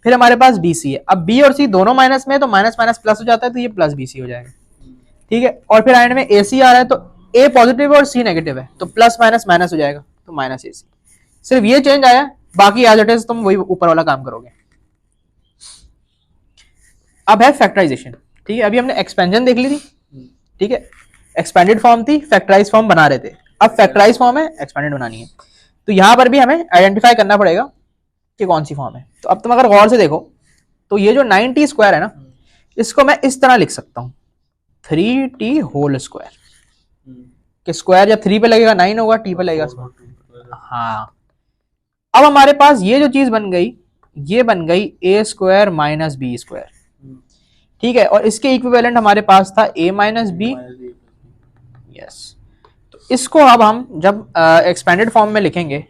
फिर हमारे पास बी सी है, अब b और c दोनों माइनस में है, तो माइनस माइनस प्लस हो जाता है, तो ये प्लस बी सी हो जाएगा, ठीक है। और फिर एंड में ए सी आ रहा है, तो a पॉजिटिव है और c नेगेटिव है, तो प्लस माइनस माइनस हो जाएगा, तो माइनस ए सी। सिर्फ ये चेंज आया, बाकी एज इट इज तुम वही ऊपर वाला काम करोगे। अब है फैक्टराइजेशन, ठीक है। अभी हमने एक्सपेंशन देख ली थी, ठीक है, एक्सपेंडेड फॉर्म थी, फैक्टराइज फॉर्म बना रहे थे। अब फैक्टराइज फॉर्म है, एक्सपेंडेड बनानी है, तो यहां पर भी हमें आइडेंटिफाई करना पड़ेगा कि कौन सी फॉर्म है। तो अब तुम अगर गौर से देखो तो ये जो 9t स्क्वायर है ना, इसको मैं इस तरह लिख सकता हूं 3t होल स्क्वायर, कि स्क्वायर जब 3 पे लगेगा 9 होगा, t पे लगेगा। हाँ, अब हमारे पास ये जो चीज बन गई, ये बन गई a square minus B square, ठीक है। और इसके इक्विवेलेंट हमारे पास था a माइनस बी, यस। तो इसको अब हम जब एक्सपेंडेड फॉर्म में लिखेंगे,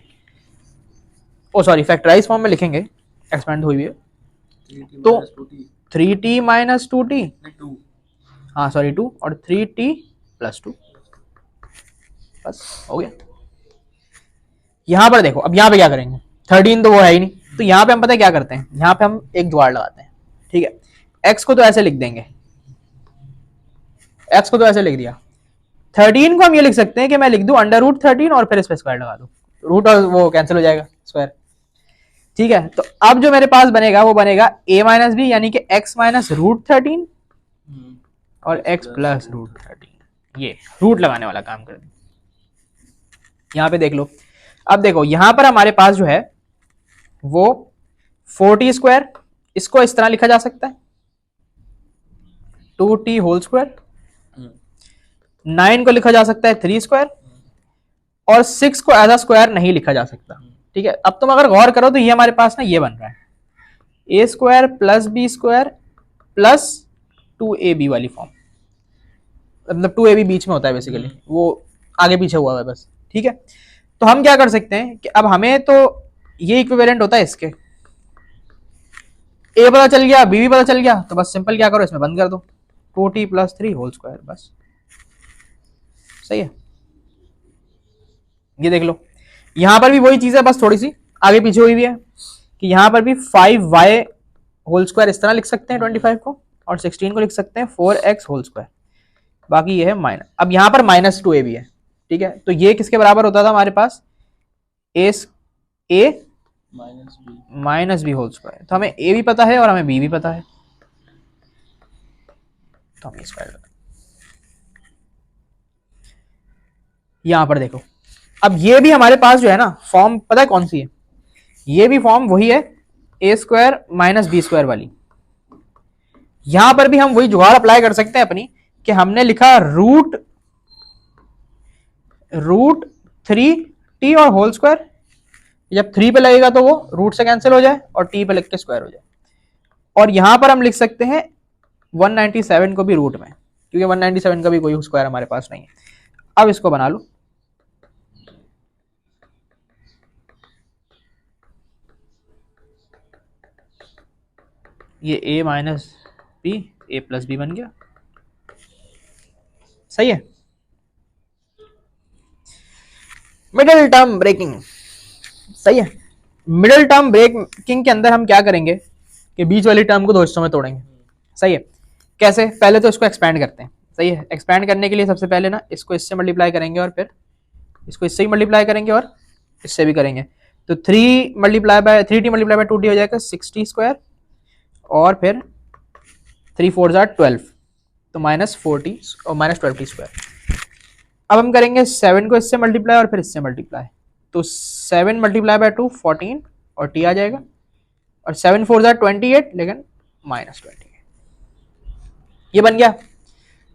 ओ सॉरी फैक्टराइज फॉर्म में लिखेंगे, एक्सपेंड हुई है, तो 3t माइनस 2t, हाँ सॉरी 2, और 3t प्लस 2, बस हो गया। यहां पर देखो, अब यहां पे क्या करेंगे, 13 तो वो है ही नहीं, तो यहां पे हम पता है क्या करते हैं, यहां पे हम एक जुगाड़ लगाते हैं, ठीक है। x को तो ऐसे लिख देंगे, x को तो ऐसे लिख दिया, 13 को हम ये लिख सकते हैं कि मैं लिख दूं अंडर रूट 13 और फिर इस पे स्क्वायर लगा दूं, रूट और वो कैंसिल हो जाएगा स्क्वायर, ठीक है। तो अब जो मेरे पास बनेगा वो बनेगा a माइनस बी, यानी कि x माइनस रूट 13 और x प्लस रूट 13, ये रूट लगाने वाला काम कर दिया। यहां पे देख लो, अब देखो यहां पर हमारे पास जो है वो 4t स्क्वायर, इसको इस तरह लिखा जा सकता है 2t होल स्क्वायर, 9 को लिखा जा सकता है 3 स्क्वायर, और 6 को एज अ स्क्वायर नहीं लिखा जा सकता, ठीक है। अब तुम अगर गौर करो तो ये हमारे पास ना ये बन रहा है a square plus B square plus 2ab वाली फॉर्म, मतलब 2ab बीच में होता है बेसिकली, वो आगे पीछे हुआ है बस, ठीक है। तो हम क्या कर सकते हैं कि अब हमें तो ये इक्विवेलेंट होता है इसके, a पता चल गया, b भी पता चल गया, तो बस सिंपल क्या करो इसमें बंद कर दो, 2t प्लस 3 होल स्क्वायर, बस सही है। ये देख लो यहां पर भी वही चीज है, बस थोड़ी सी आगे पीछे हुई भी है, कि यहां पर भी 5y होल स्क्वायर इस तरह लिख सकते हैं 25 को, और 16 को लिख सकते हैं 4x होल स्क्वायर, बाकी ये है माइनस। अब यहाँ पर -2a भी है, ठीक है, तो ये किसके बराबर होता था हमारे पास, a minus B whole square. तो हमें a भी पता है और हमें b भी पता है, तो हम स्क्वायर यहाँ पर देखो। अब ये भी हमारे पास जो है ना फॉर्म पता है कौन सी है, ये भी फॉर्म वही है a square minus B square वाली। यहां पर भी हम वही जुगाड़ अप्लाई कर सकते हैं अपनी, कि हमने लिखा रूट 3t और होल स्क्वायर, जब 3 पे लगेगा तो वो रूट से कैंसिल हो जाए और t पे लग के स्क्वायर हो जाए। और यहां पर हम लिख सकते हैं 197 को भी रूट में, क्योंकि 197 का भी कोई स्क्वायर हमारे पास नहीं है। अब इसको बना लो, ये a minus B a plus B बन गया, सही है। मिडिल टर्म ब्रेकिंग, सही है। मिडिल टर्म ब्रेकिंग के अंदर हम क्या करेंगे कि बीच वाली टर्म को दो हिस्सों में तोड़ेंगे, सही है। कैसे, पहले तो इसको एक्सपैंड करते हैं, सही है। एक्सपैंड करने के लिए सबसे पहले ना इसको इससे मल्टीप्लाई करेंगे और फिर इसको इससे ही मल्टीप्लाई करेंगे और इससे भी करेंगे, तो 3t मल्टीप्लाई बाय 2t हो जाएगा 60 स्क्वायर, और फिर 3 4 12, तो -40 और -12t स्क्वायर। अब हम करेंगे 7 को इससे मल्टीप्लाई और फिर इससे मल्टीप्लाई, तो 7 मल्टीप्लाई बाय 2 14 और t आ जाएगा, और 7 4 28, लेकिन -28, ये बन गया।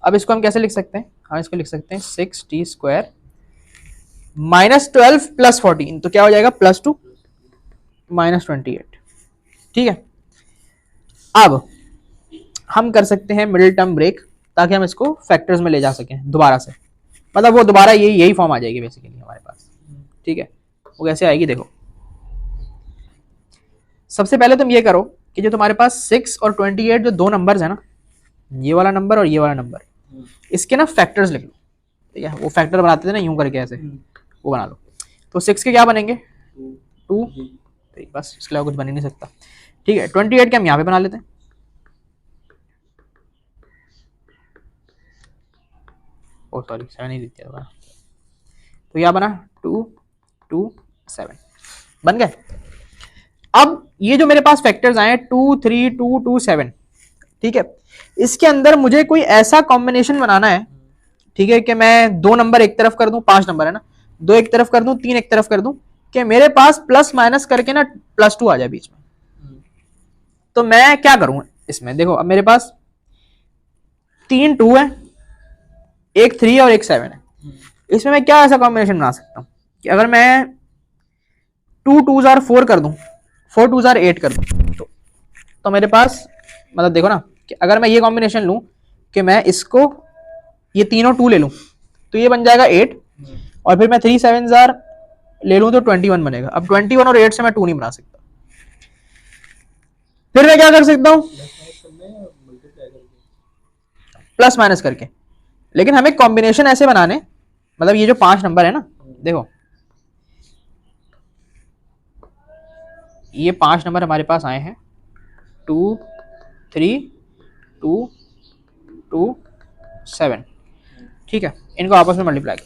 अब इसको हम कैसे लिख सकते हैं, हम इसको लिख सकते हैं 6t स्क्वायर -12 प्लस 14, तो क्या हो जाएगा +2 -28, ठीक है। अब हम कर सकते हैं मिडिल टर्म ब्रेक, ताकि हम इसको फैक्टर्स में ले जा सकें दोबारा से, मतलब वो दोबारा यही फॉर्म आ जाएगी बेसिकली हमारे पास, ठीक है। वो कैसे आएगी देखो, सबसे पहले तुम ये करो कि जो तुम्हारे पास 6 और 28 जो दो नंबर्स है ना, ये वाला नंबर और ये वाला नंबर, इसके ना फैक्टर्स लिख लो, ठीक है। वो फैक्टर बनाते थे ना यूं करके ऐसे, वो बना लो। तो 6 के क्या बनेंगे 2, बस, इसके अलावा कुछ बन ही नहीं सकता, ठीक है। 28 के हम यहाँ पे बना लेते हैं, ओ सॉरी 7 ही दिया था, तो यह बना 2 2 7, बन गए। अब ये जो मेरे पास फैक्टर्स आए 2 3 2 2 7, ठीक है, इसके अंदर मुझे कोई ऐसा कॉम्बिनेशन बनाना है, ठीक है, कि मैं दो नंबर एक तरफ कर दूं, 5 नंबर है ना, 2 एक तरफ कर दूं, 3 एक तरफ कर दूं, कि मेरे पास प्लस माइनस करके ना +2 आ जाए बीच में। तो मैं क्या करूं इसमें, देखो अब मेरे पास 3 2 है, एक 3 और एक 7 है, इसमें मैं क्या ऐसा कॉम्बिनेशन बना सकता हूं कि अगर मैं 2 2 4 कर दूं, 4 2 8 कर दूं, तो मेरे पास मतलब देखो ना कि अगर मैं ये कॉम्बिनेशन लूं कि मैं इसको ये तीनों 2 ले लूं, तो ये बन जाएगा 8, और फिर मैं 3 7 ले लूं तो 21 बनेगा। अब 21 और 8 से मैं 2 नहीं बना सकता, फिर मैं क्या कर सकता हूं प्लस माइनस करके, लेकिन हमें कॉम्बिनेशन ऐसे बनाने, मतलब ये जो 5 नंबर है ना, देखो ये 5 नंबर हमारे पास आए हैं 2 3 2 2 7, ठीक है, इनको आपस में मल्टीप्लाई कर,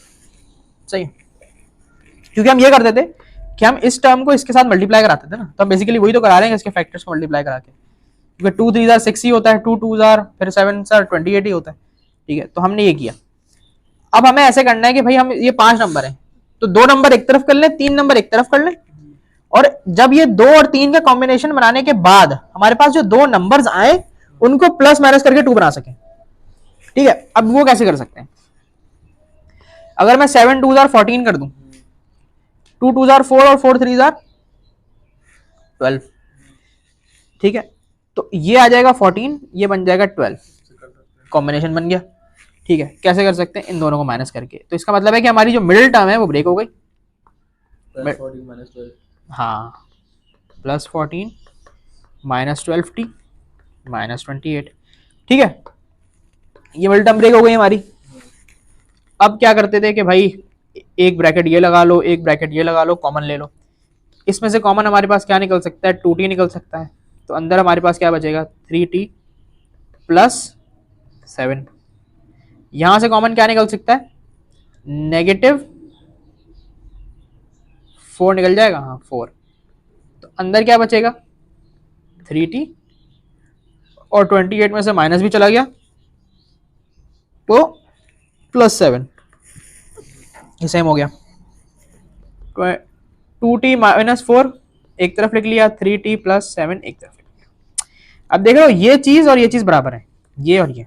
सही, क्योंकि हम ये करते थे कि हम इस टर्म को इसके साथ मल्टीप्लाई कराते थे ना, तो हम बेसिकली वही तो करा रहे हैं इसके फैक्टर्स को मल्टीप्लाई करा के, क्योंकि 2 3 6 ही होता है, 2 2 फिर 7 28 ही होता है, ठीक है। तो हमने ये किया। अब हमें ऐसे करना है कि भाई हम ये 5 नंबर है, तो 2 नंबर एक तरफ कर लें, 3 नंबर एक तरफ कर लें, और जब ये 2 और 3 का कॉम्बिनेशन बनाने के बाद हमारे पास जो 2 नंबर्स आए उनको प्लस माइनस करके 2 बना सकें, ठीक है। अब वो कैसे कर सकते हैं, अगर मैं 7 2 14 कर दूं, 2 2 4 और 4 3 12, ठीक है, तो ये आ जाएगा 14, ये बन जाएगा 12, कॉम्बिनेशन बन गया, ठीक है। कैसे कर सकते हैं, इन दोनों को माइनस करके, तो इसका मतलब है कि हमारी जो मिडिल टर्म है वो ब्रेक हो गई, हाँ, +14 -12t -28, ठीक है, ये मिडिल टर्म ब्रेक हो गई हमारी। अब क्या करते थे कि भाई एक ब्रैकेट ये लगा लो, एक ब्रैकेट ये लगा लो, कॉमन ले लो, इसमें से कॉमन हमारे पास क्या निकल सकता है 2t निकल सकता है, तो अंदर हमारे पास क्या बचेगा 3t +7। यहां से कॉमन क्या निकल सकता है? -4 निकल जाएगा, हाँ 4। तो अंदर क्या बचेगा? 3t, और 28 में से माइनस भी चला गया तो +7, ये सेम हो गया। 2t -4 एक तरफ लिख लिया, 3t + 7 एक तरफ लिख लिया। अब देख रहे हो ये चीज और ये चीज बराबर है, ये और ये।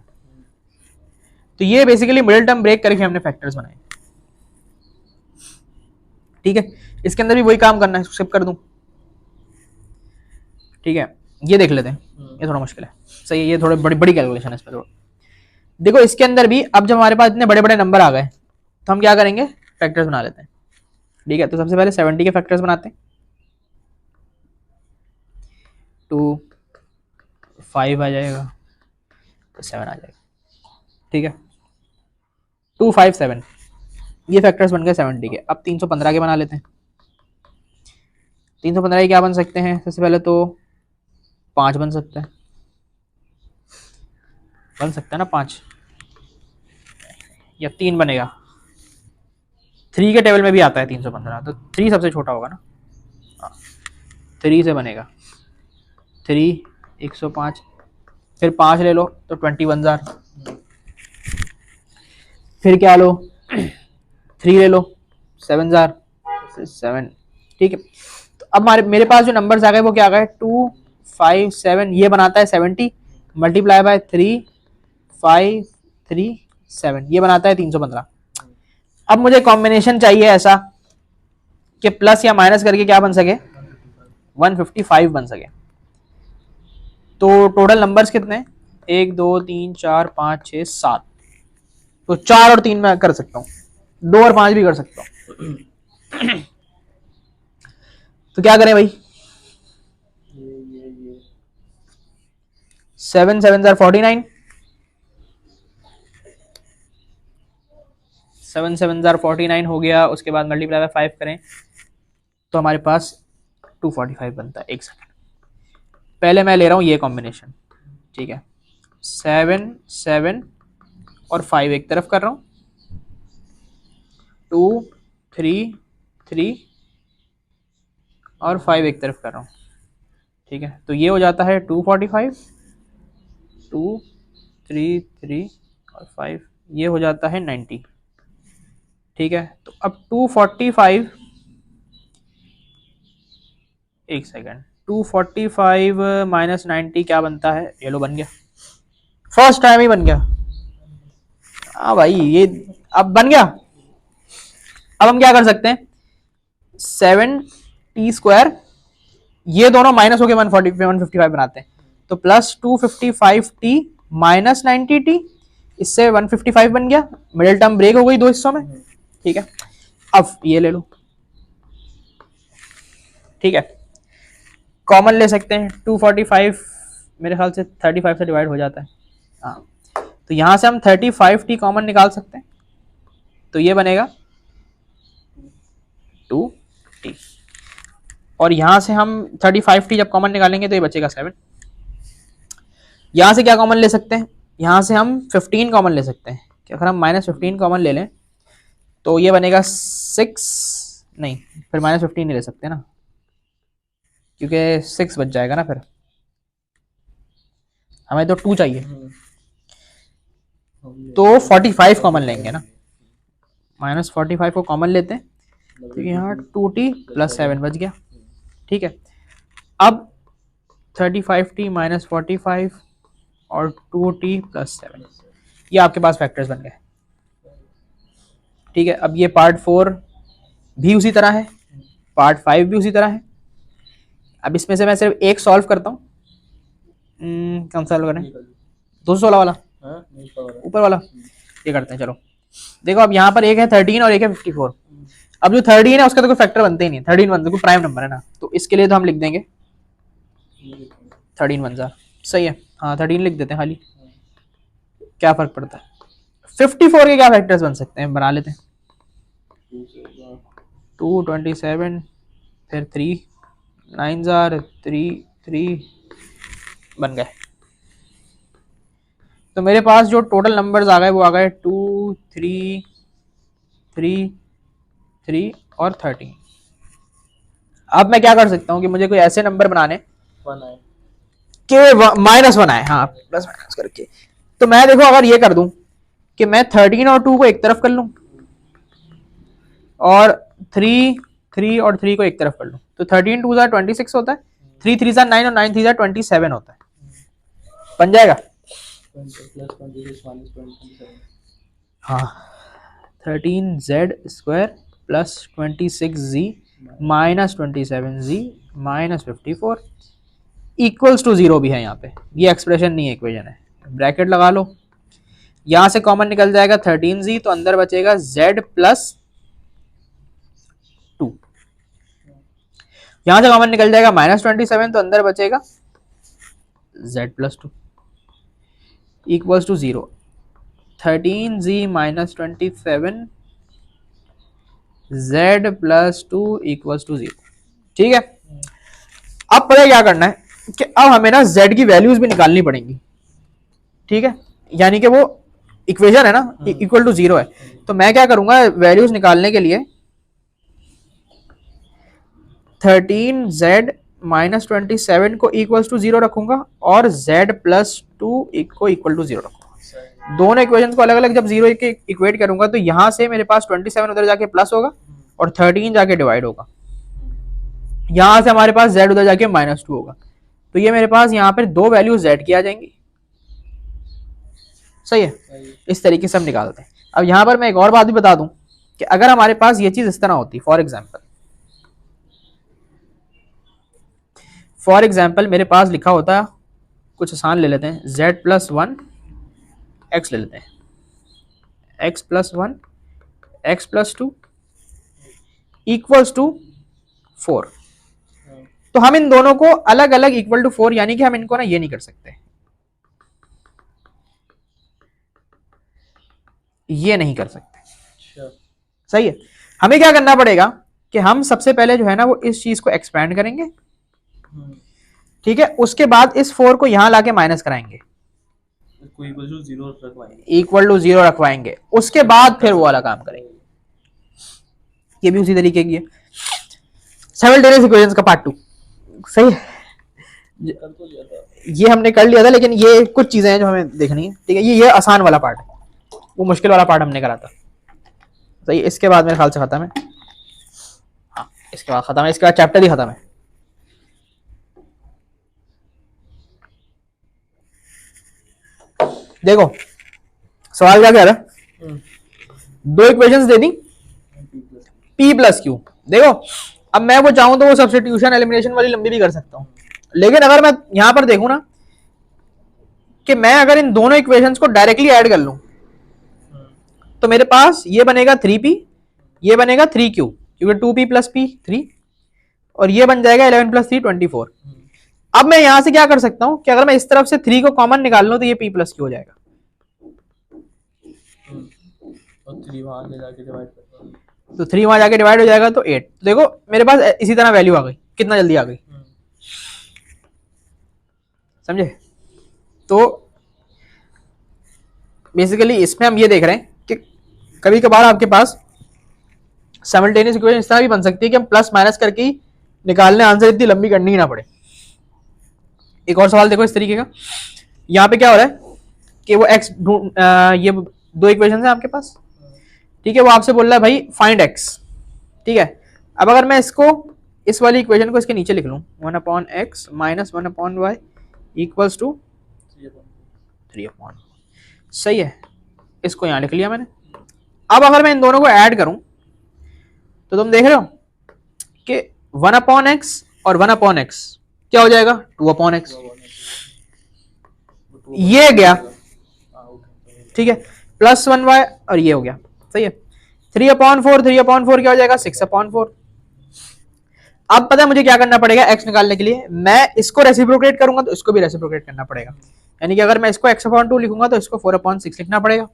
तो ये बेसिकली मिडिल टर्म ब्रेक करके हमने फैक्टर्स बनाए। ठीक है, इसके अंदर भी वही काम करना है, स्किप कर दूं। ठीक है, ये देख लेते हैं, ये थोड़ा मुश्किल है। सही है, ये थोड़ी बड़ी बड़ी कैलकुलेशन है इसमें थोड़ा। देखो इसके अंदर भी अब जब हमारे पास इतने बड़े बड़े नंबर आ गए तो हम क्या करेंगे? फैक्टर्स बना लेते हैं। ठीक है, तो सबसे पहले 70 के फैक्टर्स बनाते हैं। 2 5 आ जाएगा तो 7 आ जाएगा। ठीक है, 2 5 7 ये फैक्टर्स बन गए 70 के। अब 315 के बना लेते हैं। 315 के क्या बन सकते हैं? सबसे पहले तो 5 बन सकता है, बन सकता है ना 5, या 3 बनेगा। 3 के टेबल में भी आता है 315, तो 3 सबसे छोटा होगा ना, 3 से बनेगा। 3 105, फिर 5 ले लो तो 21,000, फिर क्या लो 3 ले लो 7,000, 7। ठीक है, तो अब मेरे पास जो नंबर्स आ गए वो क्या आ गए? 2 5 7, ये बनाता है 70 मल्टीप्लाई बाय 3 5 3 7, ये बनाता है 315। अब मुझे कॉम्बिनेशन चाहिए ऐसा कि प्लस या माइनस करके क्या बन सके? 155 बन सके। तो टोटल नंबर्स कितने? 1 2 3 4 5 6 7। तो 4 और 3 मैं कर सकता हूँ, 2 और 5 भी कर सकता हूँ। तो क्या करें भाई? 7 7 49, 7 7 49 हो गया। उसके बाद मल्टीप्लाई बाय 5 करें तो हमारे पास 245 बनता है। एक सेकंड, पहले मैं ले रहा हूँ ये कॉम्बिनेशन। ठीक है, 7 7 और 5 एक तरफ कर रहा हूँ, 2 3 3 और 5 एक तरफ कर रहा हूँ। ठीक है, तो ये हो जाता है 245, 2 3 3 और 5, ये हो जाता है 90। ठीक है, तो अब 245, एक सेकेंड, 245 माइनस 90 क्या बनता है? ये लो बन गया, फर्स्ट टाइम ही बन गया। हाँ भाई, ये अब बन गया। अब हम क्या कर सकते हैं? 7t², ये दोनों माइनस होके 155 बनाते हैं, तो प्लस 255t माइनस 90t, इससे 155 बन गया। मिडिल टर्म ब्रेक हो गई दो हिस्सों में। ठीक है, अब ये ले लो। ठीक है, कॉमन ले सकते हैं। 245 मेरे ख्याल से 35 से डिवाइड हो जाता है, हाँ, तो यहां से हम 35t कॉमन निकाल सकते हैं, तो ये बनेगा 2t। और यहां से हम 35t जब कॉमन निकालेंगे तो ये बचेगा 7। यहां से क्या कॉमन ले सकते हैं? यहां से हम 15 कॉमन ले सकते हैं, कि अगर हम -15 कॉमन ले लें तो ये बनेगा 6, नहीं फिर -15 नहीं ले सकते ना, क्योंकि 6 बच जाएगा ना, फिर हमें तो 2 चाहिए, तो 45 कॉमन लेंगे ना, -45 को कॉमन लेते हैं, तो यहाँ 2t + 7 बच गया। ठीक है, अब 35t - 45 और 2t + 7, ये आपके पास फैक्टर्स बन गए। ठीक है, अब ये पार्ट 4 भी उसी तरह है, पार्ट 5 भी उसी तरह है। अब इसमें से मैं सिर्फ एक सॉल्व करता हूँ। कौन सा सॉल्व करें? 216 वाला, ऊपर वाला, ये करते हैं। चलो देखो, अब यहाँ पर एक है 13 और एक है 54। अब जो 13 है उसका तो कोई फैक्टर बनते ही नहीं, 13 बनते कोई प्राइम नंबर है ना, तो इसके लिए तो हम लिख देंगे 13 बन जा, सही है, हाँ 13 लिख देते हैं खाली, क्या फर्क पड़ता है। 54 के क्या फैक्टर्स बन सकते हैं, बना लेते हैं। 227, फिर 3 9 3 3 बन गए। तो मेरे पास जो टोटल नंबर्स आ गए वो आ गए 2 3 3 3 और 13। अब मैं क्या कर सकता हूँ कि मुझे कोई ऐसे नंबर बनाने 1 आए के -1 आए, हाँ प्लस माइनस करके। तो मैं देखो अगर ये कर दूं कि मैं 13 और 2 को एक तरफ कर लूं और 3 3 और 3 को एक तरफ कर लूं, तो 13 2 ज़ा 26 होता है, 3 3 ज़ा 9 और 9 3 ज़ा 27 होता है, बन जाएगा। हाँ 13z² plus 26z minus 27z minus 54 equals to 0 भी है यहाँ पे, ये एक्सप्रेशन नहीं है, इक्वेशन है। ब्रैकेट लगा लो, यहां से कॉमन निकल जाएगा 13z, तो अंदर बचेगा z प्लस 2, यहां से कॉमन निकल जाएगा -27, तो अंदर बचेगा z plus 2 equals to 0। 13z minus 27 z plus 2 equals to 0। ठीक है, अब पता है क्या करना है कि अब हमें ना z की वैल्यूज भी निकालनी पड़ेंगी। ठीक है, यानी कि वो इक्वेशन है ना इक्वल टू 0 है, तो मैं क्या करूंगा वैल्यूज निकालने के लिए 13z माइनस 27 को इक्वल्स टू 0 रखूंगा और z प्लस 2 को इक्वल टू 0 रखूंगा। दोनों इक्वेशंस को अलग अलग जब 0 के इक्वेट करूंगा तो यहां से मेरे पास 27 उधर जाके प्लस होगा और 13 जाके डिवाइड होगा, यहां से हमारे पास z उधर जाके -2 होगा, तो ये मेरे पास यहाँ पर दो वैल्यू z की आ जाएंगी। सही है, इस तरीके से हम निकालते हैं। अब यहां पर मैं एक और बात भी बता दूं कि अगर हमारे पास ये चीज इस तरह होती, फॉर एग्जाम्पल मेरे पास लिखा होता, कुछ आसान ले लेते हैं, z प्लस 1 x ले लेते हैं, x plus 1 x plus 2 equals to 4। तो हम इन दोनों को अलग अलग इक्वल टू 4, यानी कि हम इनको ना ये नहीं कर सकते, ये नहीं कर सकते। सही है, हमें क्या करना पड़ेगा कि हम सबसे पहले जो है ना वो इस चीज को एक्सपेंड करेंगे। ठीक है, उसके बाद इस 4 को यहां लाके माइनस कराएंगे, इक्वल टू 0 रखवाएंगे, उसके बाद फिर वो वाला काम करेंगे। ये भी उसी तरीके की है, साइमल्टेनियस इक्वेशंस का पार्ट 2। सही है, ये हमने कर लिया था, लेकिन ये कुछ चीजें हैं जो हमें देखनी है। ठीक है, ये आसान वाला पार्ट है, वो मुश्किल वाला पार्ट हमने करा था। सही, इसके बाद मेरे ख्याल से खत्म है, हाँ इसके बाद खत्म है, इसके बाद चैप्टर ही खत्म है। देखो सवाल क्या कह रहा है, दो इक्वेशंस दे दी p प्लस क्यू। देखो अब मैं वो चाहूं तो वो सब्स्टिट्यूशन एलिमिनेशन वाली लंबी भी कर सकता हूं, लेकिन अगर मैं यहां पर देखूं ना कि मैं अगर इन दोनों इक्वेशंस को डायरेक्टली ऐड कर लूं तो मेरे पास ये बनेगा 3p, ये बनेगा 3q, क्योंकि 2p प्लस p 3, और ये बन जाएगा 11 प्लस 3 24। अब मैं यहां से क्या कर सकता हूं कि अगर मैं इस तरफ से 3 को कॉमन निकाल लूं तो ये p प्लस q हो जाएगा, और 3 वहां ले जाके डिवाइड कर दो, तो 3 वहां जाके डिवाइड हो जाएगा तो 8। तो देखो मेरे पास इसी तरह वैल्यू आ गई, कितना जल्दी आ गई, समझे। तो बेसिकली इसमें हम ये देख रहे हैं कि कभी कभार आपके पास साइमल्टेनियस इक्वेशन इस तरह भी बन सकती है कि हम प्लस माइनस करके ही निकालने, आंसर इतनी लंबी करनी ही ना पड़े। एक और सवाल देखो इस तरीके का, यहाँ पे क्या हो रहा है कि वो x ये दो इक्वेशन है आपके पास। ठीक है, वो आपसे बोल रहा है भाई फाइंड x। ठीक है, अब अगर मैं इसको इस वाली इक्वेशन को इसके नीचे लिख लूँ 1/x minus 1/y equals to 3/, सही है, इसको यहाँ लिख लिया मैंने। अब अगर मैं इन दोनों को ऐड करूं तो तुम देख रहे हो कि 1/x और 1/x क्या हो जाएगा 2/x, ये गया। ठीक है, प्लस 1y और ये हो गया, सही है। 3/4 3/4 क्या हो जाएगा 6/4। अब पता है मुझे क्या करना पड़ेगा x निकालने के लिए, मैं इसको रेसिप्रोकेट करूंगा तो इसको भी रेसिप्रोकेट करना पड़ेगा, यानी कि अगर मैं इसको x/2 लिखूंगा तो इसको 4/6 लिखना पड़ेगा।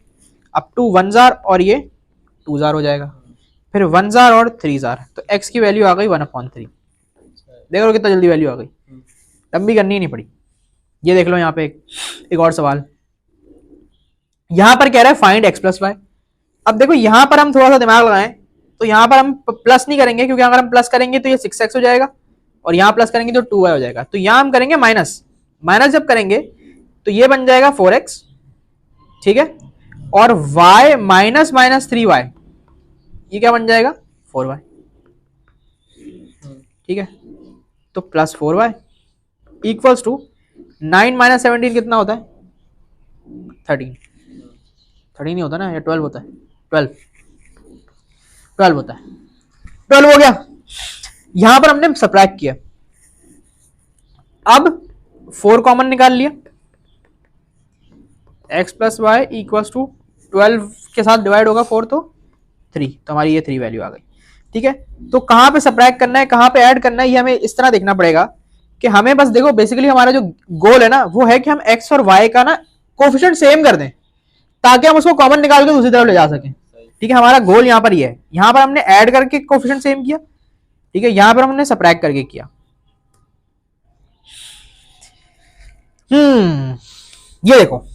अब 2 1 जार और ये 2 जार हो जाएगा, फिर 1 जार और 3 जार, तो x की वैल्यू आ गई 1/3। देखो कितना जल्दी वैल्यू आ गई, लंबी करनी ही नहीं पड़ी। ये देख लो यहाँ पे एक और सवाल, यहां पर कह रहा है फाइंड एक्स प्लस वाई। अब देखो यहां पर हम थोड़ा सा दिमाग लगाएं तो यहां पर हम प्लस नहीं करेंगे, क्योंकि अगर हम प्लस करेंगे तो ये 6x हो जाएगा और यहां प्लस करेंगे तो 2y हो जाएगा। तो यहां हम करेंगे माइनस, माइनस जब करेंगे तो ये बन जाएगा 4x, ठीक है, और y माइनस माइनस 3y ये क्या बन जाएगा 4y, ठीक है। तो plus 4y equals to 9 minus 17 कितना होता है 13, 13 ही होता है ना, या 12 होता है, 12 होता है, 12 हो गया। यहां पर हमने सब्ट्रैक्ट किया, अब 4 कॉमन निकाल लिया, x plus Y equal to 12 के साथ डिवाइड होगा 4 तो 3, तो हमारी ये 3 वैल्यू आ गई, ठीक है। तो कहां पे सब्ट्रैक्ट करना है कहां पे ऐड करना है ये हमें इस तरह देखना पड़ेगा कि हमें बस देखो बेसिकली हमारा जो गोल है ना वो है कि हम x और y का ना कोफिशिएंट सेम कर दें ताकि हम उसको कॉमन निकाल के दूसरी तरफ ले जा सकें, ठीक है। हमारा गोल यहाँ पर ये है, यहाँ पर हमने ऐड करके कोफिशिएंट सेम किया, ठीक है, यहाँ पर हमने सब्ट्रैक्ट करके किया। ये देखो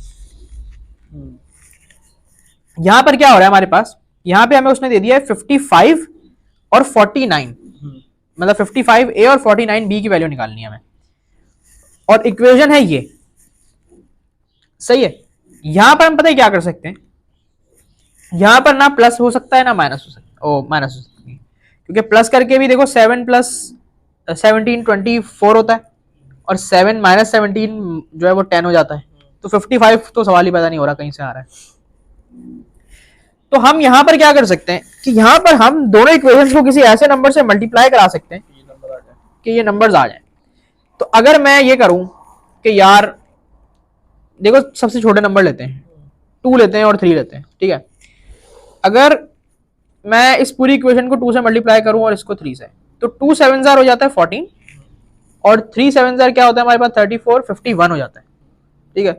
यहां पर क्या हो रहा है हमारे पास, यहां पे हमें उसने दे दिया है 55 और 49, मतलब 55A और 49B की वैल्यू निकालनी है हमें, और इक्वेशन है ये, सही है। यहां पर हम पता है क्या कर सकते हैं, यहां पर ना प्लस हो सकता है ना माइनस हो सकता है, माइनस हो सकती है, क्योंकि प्लस करके भी देखो 7 प्लस 17 24 होता है, और 7 माइनस 17 जो है वो 10 हो जाता है, तो 55 तो सवाल ही पैदा नहीं हो रहा कहीं से आ रहा है। तो हम यहां पर क्या कर सकते हैं कि यहां पर हम दोनों इक्वेशंस को किसी ऐसे नंबर से मल्टीप्लाई करा सकते हैं कि ये नंबर्स आ जाए। तो अगर मैं ये करूं कि यार देखो सबसे छोटे नंबर लेते हैं, 2 लेते हैं और 3 लेते हैं, ठीक है। अगर मैं इस पूरी इक्वेशन को 2 से मल्टीप्लाई करूं और इसको 3 से, तो 2 7 हो जाता है 14, और 3 7 क्या होता है हमारे पास 34, 51 हो जाता है, ठीक है।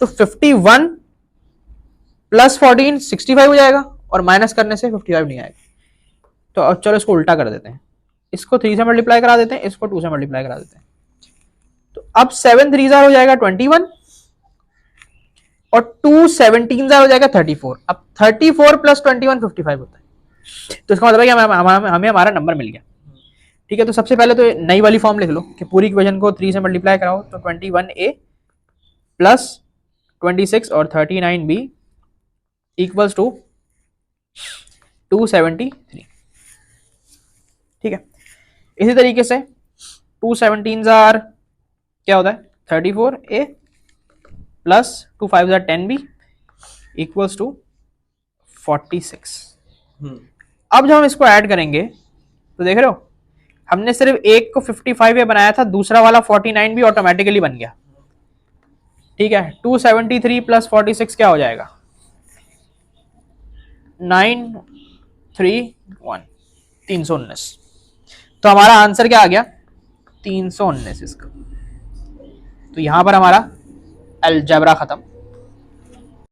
तो 51 प्लस 14 65 हो जाएगा, और माइनस करने से 55 नहीं आएगा। तो अब चलो इसको उल्टा कर देते हैं, इसको 3 से मल्टीप्लाई करा देते हैं, इसको 2 से मल्टीप्लाई करा देते हैं। तो अब 7 3 हो जाएगा 21, और 2 17 हो जाएगा 34। अब 34 प्लस 21 55 होता है। तो इसका मतलब है कि हमें हमारा नंबर मिल गया, ठीक है। तो सबसे पहले तो नई वाली फॉर्म लिख लो कि पूरी इक्वेशन को 3 से मल्टीप्लाई कराओ, तो 21A प्लस 26 और 39B इक्वल्स टू 273, ठीक है। इसी तरीके से 2 17 क्या होता है 34A plus 2 5 10B equals to 46। अब जब हम इसको ऐड करेंगे तो देख रहे हो हमने सिर्फ एक को 55 बनाया था, दूसरा वाला 49 भी ऑटोमेटिकली बन गया, ठीक है। 273 प्लस 46 क्या हो जाएगा 931, 319। तो हमारा आंसर क्या आ गया 319 इसका। तो यहां पर हमारा अलजेब्रा खत्म।